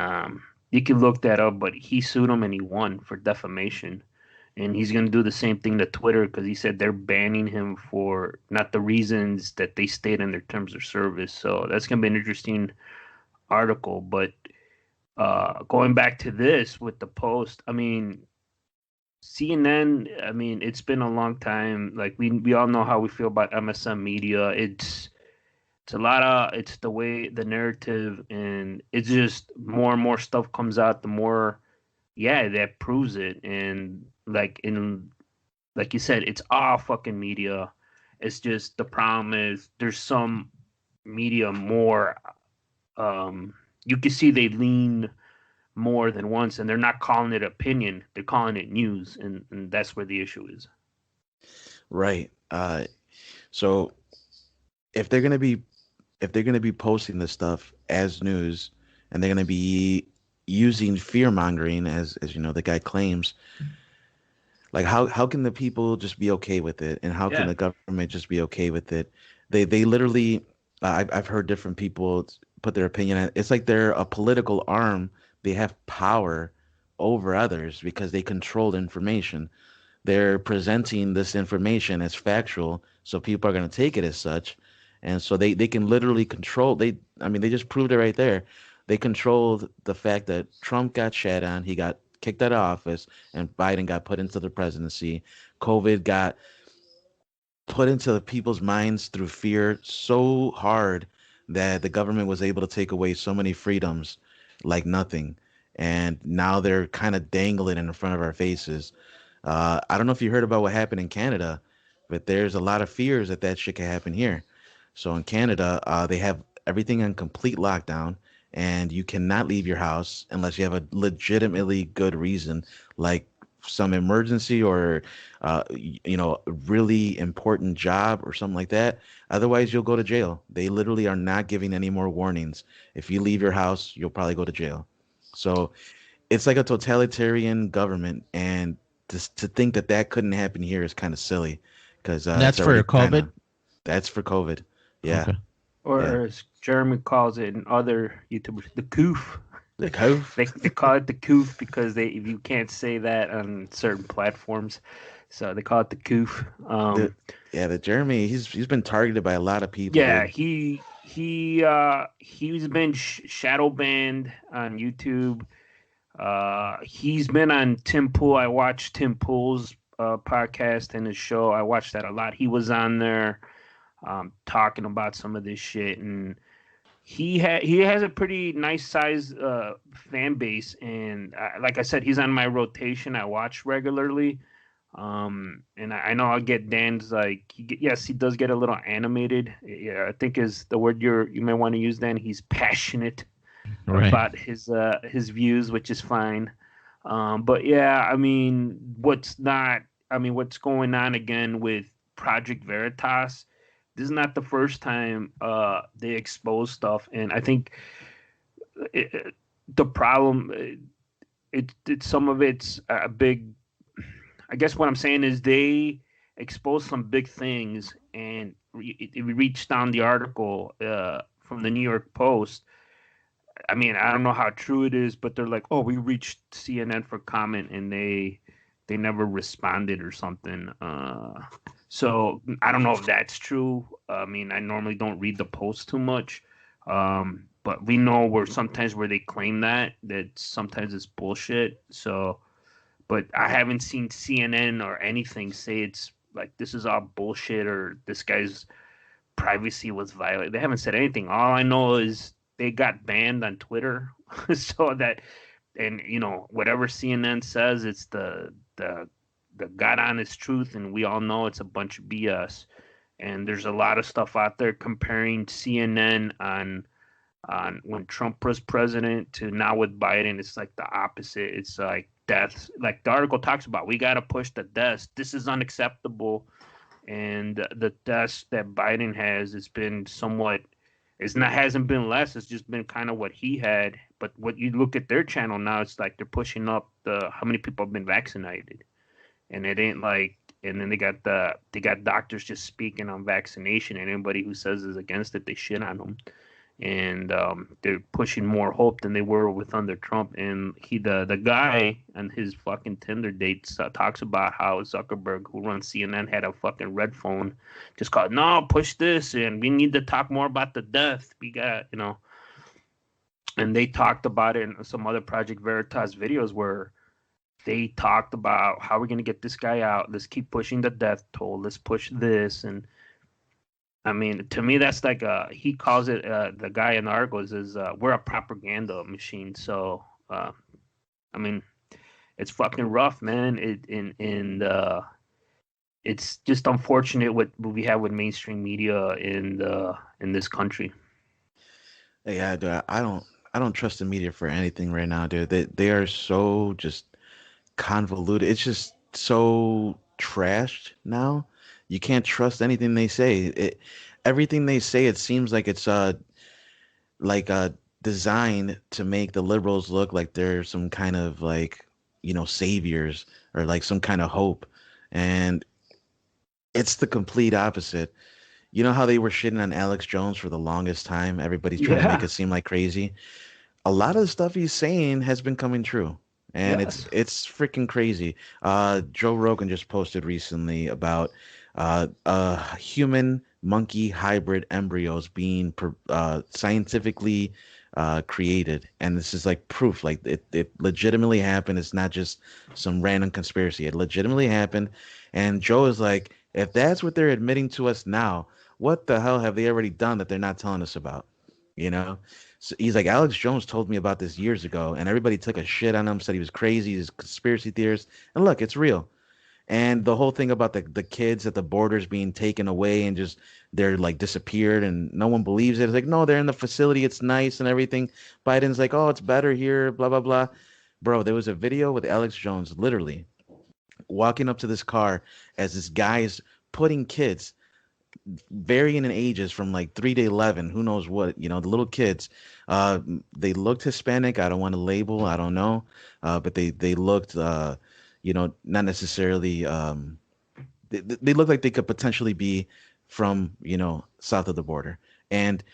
you can look that up, but he sued him and he won for defamation. And he's going to do the same thing to Twitter because he said they're banning him for not the reasons that they state in their terms of service. So that's going to be an interesting article. But going back to this with the Post, I mean, CNN, I mean, it's been a long time. Like we all know how we feel about MSM media. It's a lot of it's the way the narrative, and it's just more and more stuff comes out, the more yeah, that proves it. And like you said, it's all fucking media. It's just the problem is there's some media more you can see they lean more than once, and they're not calling it opinion, they're calling it news, and that's where the issue is. Right. So if they're gonna be posting this stuff as news, and they're gonna be using fear mongering as you know the guy claims, like how can the people just be okay with it, and how can Yeah. the government just be okay with it? They literally, I've heard different people put their opinion on it. It's like they're a political arm. They have power over others because they control the information. They're presenting this information as factual, so people are going to take it as such, and so they can literally control. I mean, they just proved it right there. They controlled the fact that Trump got shat on, he got kicked out of office, and Biden got put into the presidency. COVID got put into the people's minds through fear so hard that the government was able to take away so many freedoms like nothing. And now they're kind of dangling in front of our faces. I don't know if you heard about what happened in Canada, but there's a lot of fears that that shit can happen here. So in Canada, they have everything on complete lockdown, and you cannot leave your house unless you have a legitimately good reason, like some emergency or really important job or something like that. Otherwise, you'll go to jail. They literally are not giving any more warnings. If you leave your house, you'll probably go to jail. So it's like a totalitarian government, and to think that that couldn't happen here is kind of silly, because And that's it's for already kind COVID. of that's for COVID. Yeah, Okay. yeah. Or as Jeremy calls it and other YouTubers, the coof. The cove. They call it the coof because they you can't say that on certain platforms, so they call it the coof. The yeah, the Jeremy. He's been targeted by a lot of people, Yeah, dude. he's been shadow banned on YouTube. He's been on Tim Pool. I watched Tim Pool's podcast and his show. I watched that a lot. He was on there talking about some of this shit, and he has a pretty nice size fan base. And like I said, he's on my rotation. I watch regularly. And I know I'll get Dan's like yes, he does get a little animated. Yeah, I think is the word you may want to use. Dan, he's passionate Right. about his views, which is fine. But yeah, I mean, what's going on again with Project Veritas? This is not the first time they expose stuff, and I think the problem it some of it's a big. I guess what I'm saying is they exposed some big things, and it reached down the article from the New York Post. I mean, I don't know how true it is, but they're like, "Oh, we reached CNN for comment, and they never responded or something." So I don't know if that's true. I mean, I normally don't read the Post too much, but we know where they claim that sometimes it's bullshit. So, but I haven't seen CNN or anything say it's like this is all bullshit or this guy's privacy was violated. They haven't said anything. All I know is they got banned on Twitter, so that and whatever CNN says, it's the God honest truth, and we all know it's a bunch of BS. And there's a lot of stuff out there comparing CNN on when Trump was president to now with Biden. It's like the opposite. It's like deaths. Like the article talks about, we got to push the deaths. This is unacceptable. And the deaths that Biden has, it's been somewhat. It's not hasn't been less. It's just been kind of what he had. But what you look at their channel now, it's like they're pushing up the how many people have been vaccinated, and it ain't like and then they got doctors just speaking on vaccination, and anybody who says is against it, they shit on them. And they're pushing more hope than they were with under Trump. And the guy and his fucking Tinder dates talks about how Zuckerberg, who runs CNN, had a fucking red phone, just called, no, push this, and we need to talk more about the death. We got, and they talked about it in some other Project Veritas videos where they talked about how we're gonna get this guy out. Let's keep pushing the death toll. Let's push this. And I mean, to me, that's like he calls it, the guy in the articles is we're a propaganda machine. So I mean, it's fucking rough, man. It's just unfortunate what we have with mainstream media in this country. Yeah, dude, I don't trust the media for anything right now, dude. They are so just convoluted. It's just so trashed now. You can't trust anything they say. Everything they say, it seems like it's like designed to make the liberals look like they're some kind of like saviors or like some kind of hope, and it's the complete opposite. You know how they were shitting on Alex Jones for the longest time? Everybody's trying to make Yeah. it seem like crazy. A lot of the stuff he's saying has been coming true, and Yes. it's freaking crazy. Joe Rogan just posted recently about human monkey hybrid embryos being scientifically created, and this is like proof, like it legitimately happened. It's not just some random conspiracy. It legitimately happened, and Joe is like, if that's what they're admitting to us now, what the hell have they already done that they're not telling us about? You know? So he's like, Alex Jones told me about this years ago, and everybody took a shit on him, said he was crazy, he's a conspiracy theorist. And look, it's real. And the whole thing about the kids at the borders being taken away and just they're like disappeared and no one believes it. It's like, no, they're in the facility, it's nice and everything. Biden's like, oh, it's better here, blah blah blah. Bro, there was a video with Alex Jones literally walking up to this car as this guy is putting kids varying in ages from like 3 to 11, who knows what, the little kids. They looked Hispanic. I don't want to label, I don't know, but they looked, not necessarily. They looked like they could potentially be from south of the border, and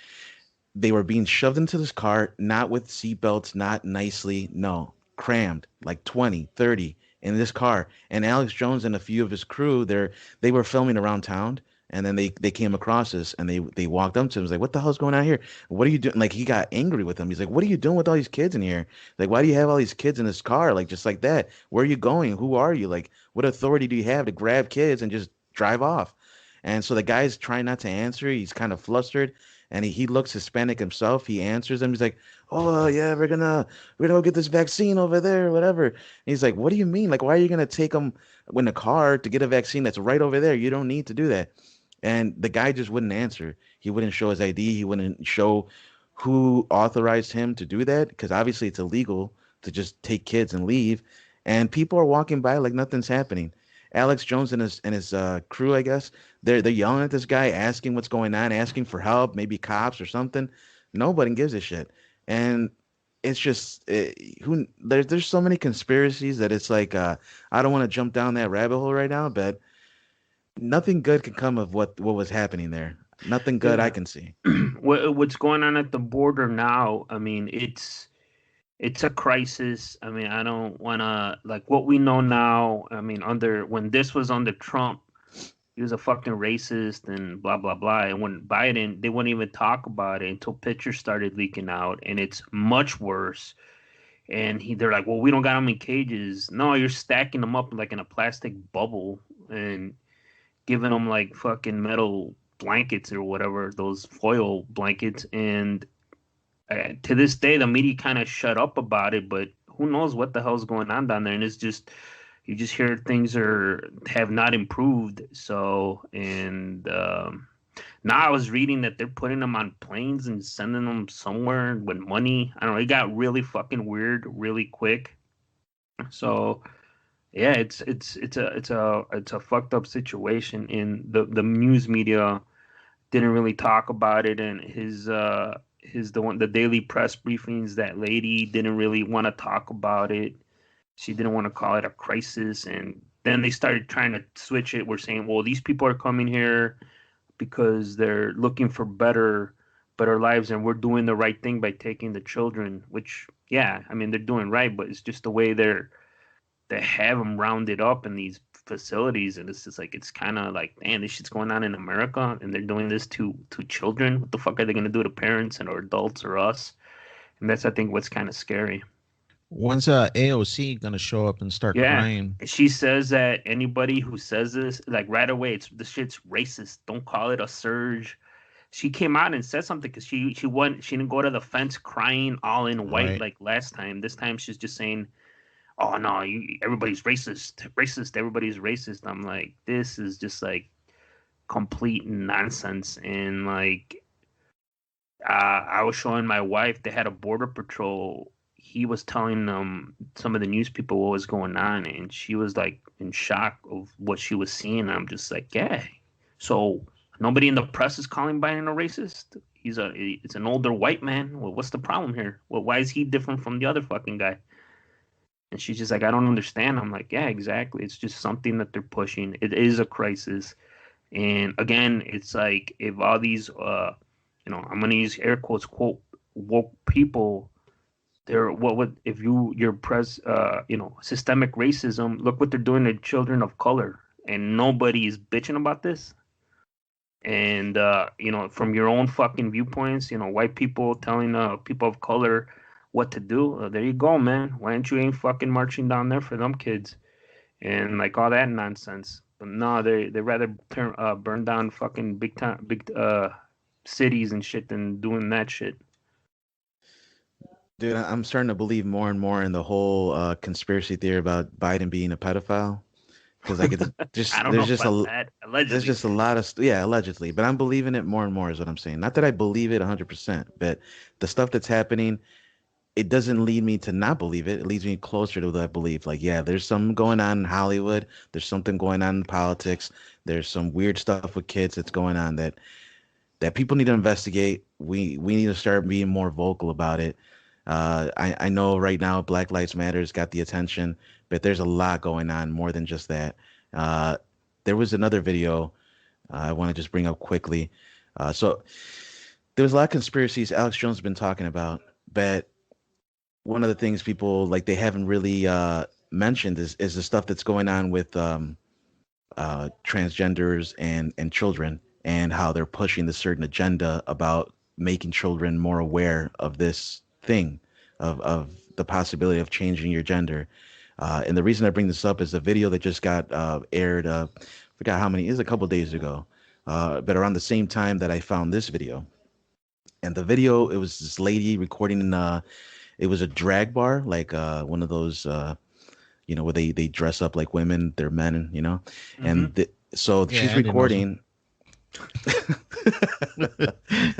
they were being shoved into this car, not with seatbelts, not nicely, no, crammed like 20, 30 in this car. And Alex Jones and a few of his crew, they were filming around town. And then they came across us and they walked up to him. He was like, what the hell's going on here? What are you doing? Like, he got angry with them. He's like, what are you doing with all these kids in here? Like, why do you have all these kids in this car? Like, just like that. Where are you going? Who are you? Like, what authority do you have to grab kids and just drive off? And so the guy's trying not to answer. He's kind of flustered, and he looks Hispanic himself. He answers him. He's like, "Oh yeah, we're gonna go get this vaccine over there, whatever." And he's like, "What do you mean? Like, why are you gonna take them in the car to get a vaccine that's right over there? You don't need to do that." And the guy just wouldn't answer. He wouldn't show his ID. He wouldn't show who authorized him to do that, because obviously it's illegal to just take kids and leave. And people are walking by like nothing's happening. Alex Jones and his crew, I guess, they're yelling at this guy, asking what's going on, asking for help, maybe cops or something. Nobody gives a shit, and it's just who there's so many conspiracies that it's like I don't want to jump down that rabbit hole right now, but nothing good can come of what was happening there. Nothing good I Yeah. can see. What's going on at the border now? I mean, it's a crisis. I mean, I don't want to, like, what we know now. I mean, when this was under Trump, he was a fucking racist and blah blah blah. And when Biden, they wouldn't even talk about it until pictures started leaking out, and it's much worse. And they're like, well, we don't got them in cages. No, you're stacking them up like in a plastic bubble and giving them like fucking metal blankets or whatever, those foil blankets. And to this day, the media kind of shut up about it, but who knows what the hell's going on down there? And it's just, you just hear things have not improved. So, and now I was reading that they're putting them on planes and sending them somewhere with money. I don't know. It got really fucking weird really quick. So yeah, it's a fucked up situation. And the news media didn't really talk about it, and the daily press briefings, that lady didn't really want to talk about it. She didn't want to call it a crisis, and then they started trying to switch it. We're saying, well, these people are coming here because they're looking for better lives, and we're doing the right thing by taking the children. Which, yeah, I mean, they're doing right, but it's just the way they have them rounded up in these facilities, and it's just like it's kind of like, man, this shit's going on in America, and they're doing this to children. What the fuck are they gonna do to parents and or adults or us? And that's, I think, what's kind of scary. When's AOC gonna show up and start Yeah. crying? She says that anybody who says this, like right away, it's the shit's racist. Don't call it a surge. She came out and said something because she didn't go to the fence crying all in white Right. like last time. This time she's just saying, "Oh no, everybody's racist, everybody's racist." I'm like, this is just like complete nonsense. And like, I was showing my wife, they had a border patrol. He was telling some of the news people what was going on, and she was like in shock of what she was seeing. I'm just like, yeah. So nobody in the press is calling Biden a racist. It's an older white man. Well, what's the problem here? Well, why is he different from the other fucking guy? And she's just like, I don't understand. I'm like, yeah, exactly. It's just something that they're pushing. It is a crisis. And again, it's like if all these I'm gonna use air quotes, quote, woke people, they're what would if your systemic racism, look what they're doing to children of color, and nobody is bitching about this. And from your own fucking viewpoints, white people telling people of color what to do. There you go, man. Why aren't you ain't fucking marching down there for them kids and like all that nonsense? But no, they rather burn down fucking big cities and shit than doing that shit. Dude, I'm starting to believe more and more in the whole conspiracy theory about Biden being a pedophile. Because like it's just I don't know there's just about a that. there's Allegedly. just a lot of yeah, allegedly, but I'm believing it more and more is what I'm saying. Not that I believe it 100%, but the stuff that's happening, it doesn't lead me to not believe it. It leads me closer to that belief. Like, yeah, there's something going on in Hollywood. There's something going on in politics. There's some weird stuff with kids that's going on that people need to investigate. We need to start being more vocal about it. I know right now Black Lives Matters got the attention, but there's a lot going on more than just that. Uh, there was another video I want to just bring up quickly. So there was a lot of conspiracies Alex Jones has been talking about, but one of the things people like they haven't really mentioned is the stuff that's going on with transgenders and children and how they're pushing the certain agenda about making children more aware of this thing of the possibility of changing your gender. And the reason I bring this up is a video that just got aired. Forgot how many, it was a couple days ago, but around the same time that I found this video. And the video, it was this lady recording in it was a drag bar, like one of those where they dress up like women, they're men, and so Yeah, she's I didn't know so. recording. You're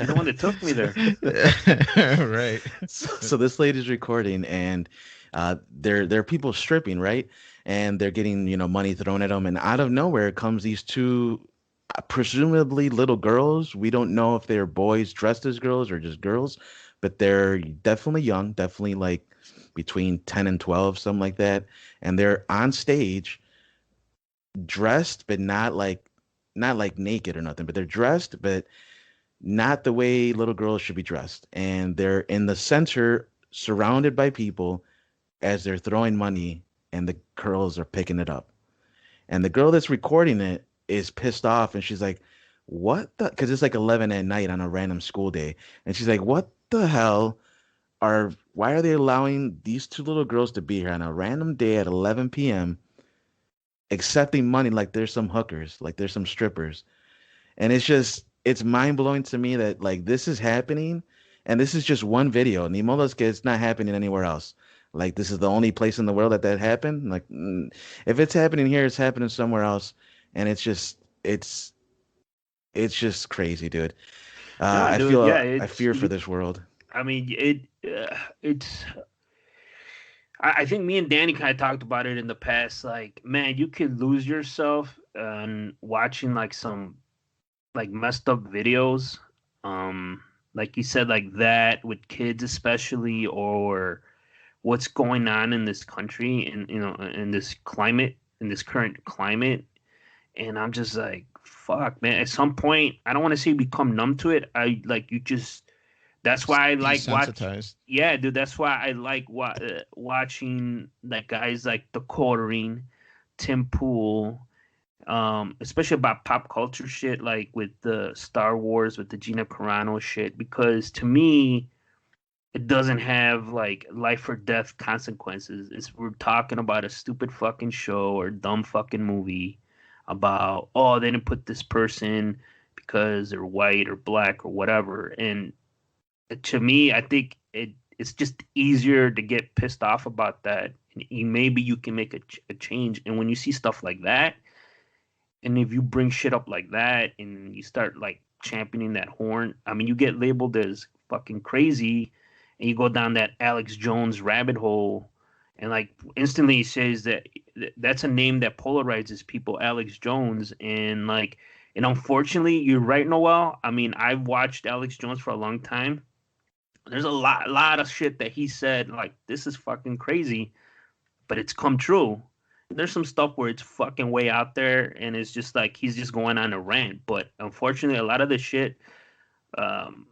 the one that took me there. Right. So this lady's recording, and there are people stripping, right? And they're getting money thrown at them, and out of nowhere comes these two presumably little girls. We don't know if they're boys dressed as girls or just girls, but they're definitely young, definitely like between 10 and 12, something like that. And they're on stage dressed, but not like naked or nothing, but they're dressed, but not the way little girls should be dressed. And they're in the center, surrounded by people as they're throwing money, and the girls are picking it up. And the girl that's recording it is pissed off, and she's like, "What the?" Because it's like 11 at night on a random school day, and she's like, "What the hell Why are they allowing these two little girls to be here on a random day at 11 p.m. accepting money like there's some hookers, like there's some strippers?" And it's mind blowing to me that like this is happening, and this is just one video. And it's not happening anywhere else. Like this is the only place in the world that happened. Like if it's happening here, it's happening somewhere else, and it's just crazy, dude. No, I dude, feel yeah, I fear for this world. I mean, it's. I think me and Danny kind of talked about it in the past. Like, man, you could lose yourself on watching like some like messed up videos. Like you said, like that with kids, especially, or what's going on in this country and in this climate. in this current climate, and I'm just like, fuck, man. At some point, I don't want to say become numb to it. I like you just. That's why I like watch. Desensitized. Yeah, dude. That's why I like watching like guys like The Quartering, Tim Pool, especially about pop culture shit, like with the Star Wars, with the Gina Carano shit, because to me, it doesn't have like life or death consequences. It's we're talking about a stupid fucking show or dumb fucking movie about oh they didn't put this person because they're white or black or whatever. And to me, I think it's just easier to get pissed off about that. And maybe you can make a change. And when you see stuff like that, and if you bring shit up like that, and you start like championing that horn, I mean, you get labeled as fucking crazy, and you go down that Alex Jones rabbit hole, and like instantly he says that that's a name that polarizes people, Alex Jones, and like, and unfortunately, you're right, Noel. I mean, I've watched Alex Jones for a long time. There's a lot of shit that he said, like, this is fucking crazy, but it's come true. There's some stuff where it's fucking way out there, and it's just like he's just going on a rant. But unfortunately, a lot of the shit,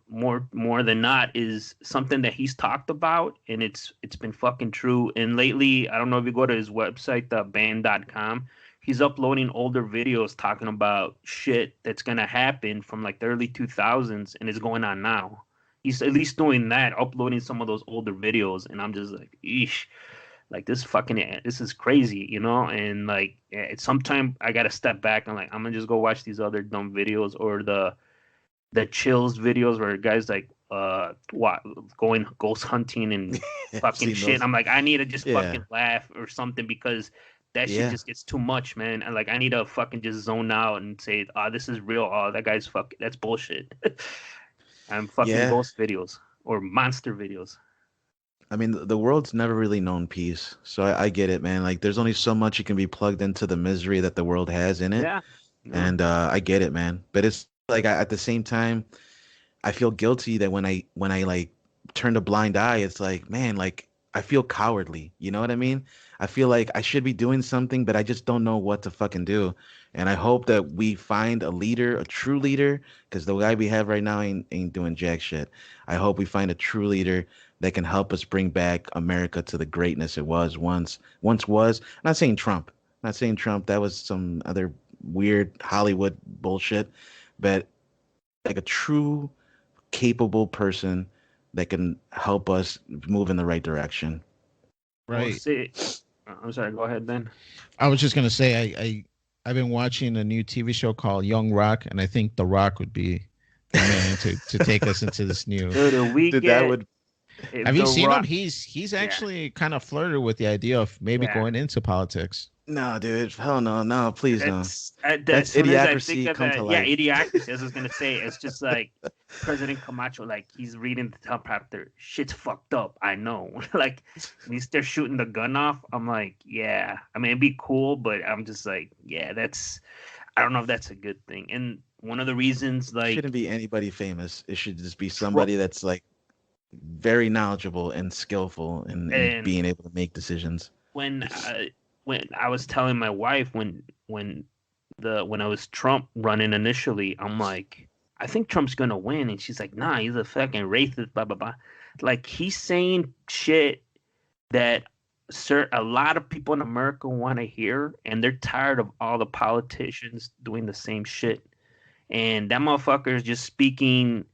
more than not, is something that he's talked about, and it's been fucking true. And lately, I don't know if you go to his website, theband.com, he's uploading older videos talking about shit that's gonna happen from like the early 2000s, and it's going on now. He's at least doing that, uploading some of those older videos, and I'm just like, eesh, like this is crazy, you know? And like, at some time I gotta step back and like, I'm gonna just go watch these other dumb videos or the chills videos where guys like what going ghost hunting and fucking shit. Those. I'm like, I need to just fucking laugh or something because that shit Yeah. just gets too much, man. And like, I need to fucking just zone out and say, oh, this is real. Oh, that guy's fucking, that's bullshit. I'm fucking Yeah. ghost videos or monster videos. I mean, the world's never really known peace, so I get it, man. Like, there's only so much you can be plugged into the misery that the world has in it, Yeah. and I get it, man. But it's like at the same time, I feel guilty that when I like turn a blind eye, it's like, man, like I feel cowardly. You know what I mean? I feel like I should be doing something, but I just don't know what to fucking do. And I hope that we find a leader, a true leader, because the guy we have right now ain't doing jack shit. I hope we find a true leader that can help us bring back America to the greatness it was once was. I'm not saying Trump. I'm not saying Trump. That was some other weird Hollywood bullshit. But like a true capable person that can help us move in the right direction. Right. I'm sorry. Go ahead, then. I was just gonna say I've been watching a new TV show called Young Rock, and I think The Rock would be the man to take us into this new. Dude, that would. Have you seen him? He's actually kind of flirted with the idea of maybe going into politics. No, dude. Hell no. No, please no. That's idiocracy come to life. Yeah, idiocracy. As I was gonna say, it's just like President Camacho, like he's reading the teleprompter. Shit's fucked up. I know. Like they're shooting the gun off. I'm like, yeah. I mean, it'd be cool, but I'm just like, yeah, that's. I don't know if that's a good thing. And one of the reasons, like, it shouldn't be anybody famous. It should just be somebody that's like very knowledgeable and skillful in being able to make decisions. When I was telling my wife when I was Trump running initially, I'm like, I think Trump's gonna win, and she's like, nah, he's a fucking racist, blah blah blah. Like he's saying shit that a lot of people in America want to hear, and they're tired of all the politicians doing the same shit. And that motherfucker is just speaking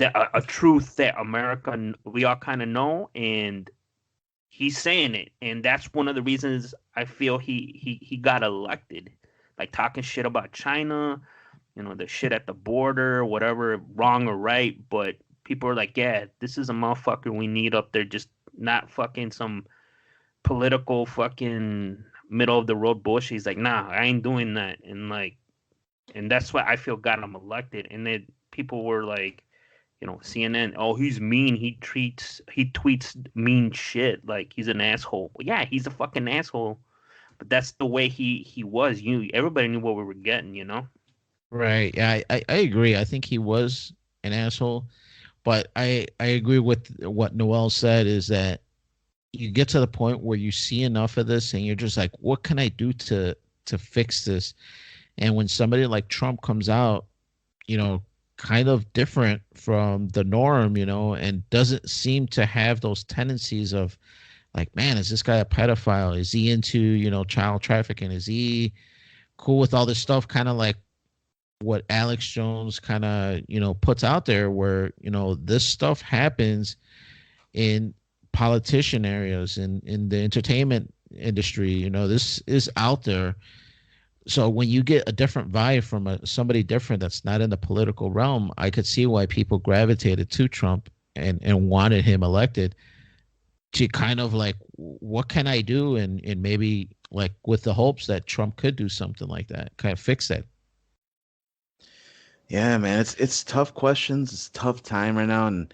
a truth that America we all kind of know, and he's saying it, and that's one of the reasons I feel he got elected. Like talking shit about China, the shit at the border, whatever, wrong or right, but people are like, yeah, this is a motherfucker we need up there, just not fucking some political fucking middle of the road bullshit. He's like, nah, I ain't doing that, and that's why I feel got him elected. And then people were like, CNN, oh, he's mean. He tweets mean shit. Like he's an asshole. Well, yeah, he's a fucking asshole. But that's the way he was. Everybody knew what we were getting, Right. Yeah, I agree. I think he was an asshole. But I agree with what Noel said is that you get to the point where you see enough of this and you're just like, what can I do to fix this? And when somebody like Trump comes out, kind of different from the norm, and doesn't seem to have those tendencies of like, man, is this guy a pedophile? Is he into, child trafficking? Is he cool with all this stuff? Kind of like what Alex Jones kind of, puts out there where, this stuff happens in politician areas and in the entertainment industry. This is out there. So when you get a different vibe from somebody different that's not in the political realm, I could see why people gravitated to Trump and wanted him elected, to kind of like, what can I do? And maybe like with the hopes that Trump could do something like that, kind of fix that. Yeah, man, it's tough questions. It's a tough time right now, and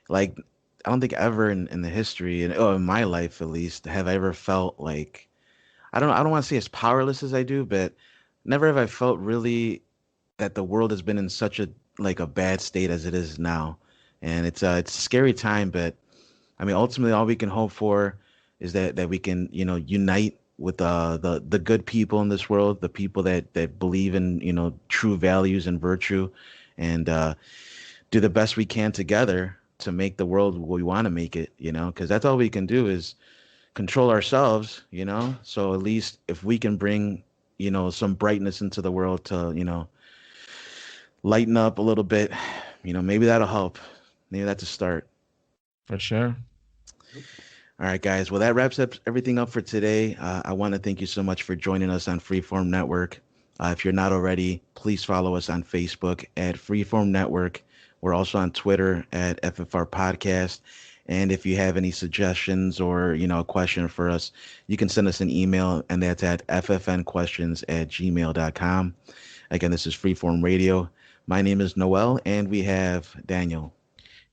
like I don't think ever in the history and in my life at least have I ever felt like I don't want to say as powerless as I do, but never have I felt really that the world has been in such a like a bad state as it is now. And it's a scary time, but I mean ultimately all we can hope for is that we can, unite with the good people in this world, the people that believe in, true values and virtue, and do the best we can together to make the world what we want to make it, because that's all we can do is control ourselves, so at least if we can bring, some brightness into the world to, lighten up a little bit, maybe that'll help. Maybe that's a start. For sure. All right, guys. Well, that wraps up everything up for today. I want to thank you so much for joining us on Freeform Network. If you're not already, please follow us on Facebook at Freeform Network. We're also on Twitter at FFR Podcast. And if you have any suggestions or, a question for us, you can send us an email, and that's at ffnquestions@gmail.com. Again, this is Freeform Radio. My name is Noel, and we have Daniel.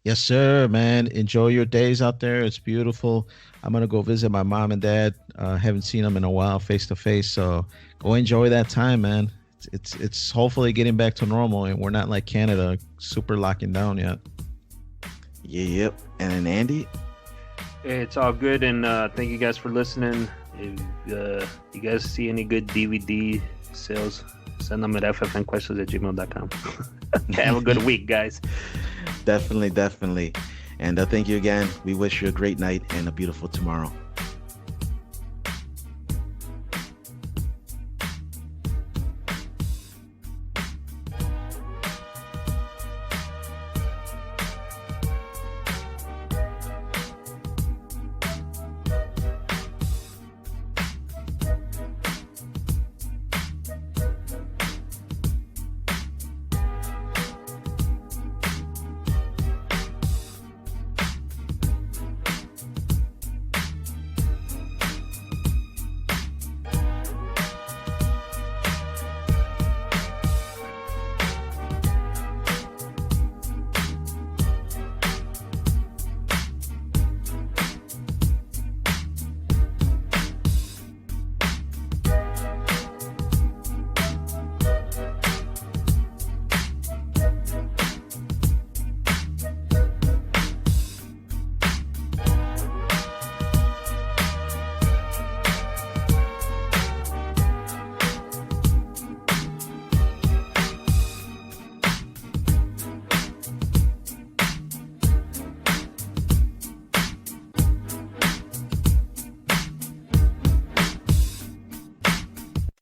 Yes, sir, man. Enjoy your days out there. It's beautiful. I'm gonna go visit my mom and dad. Haven't seen them in a while, face to face. So go enjoy that time, man. It's hopefully getting back to normal, and we're not like Canada, super locking down yet. Yep. And then Andy. It's all good, and thank you guys for listening. If you guys see any good DVD sales, send them at ffnquestions@gmail.com. Have a good week, guys. Definitely. And thank you again. We wish you a great night and a beautiful tomorrow.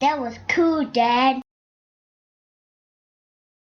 That was cool, Dad.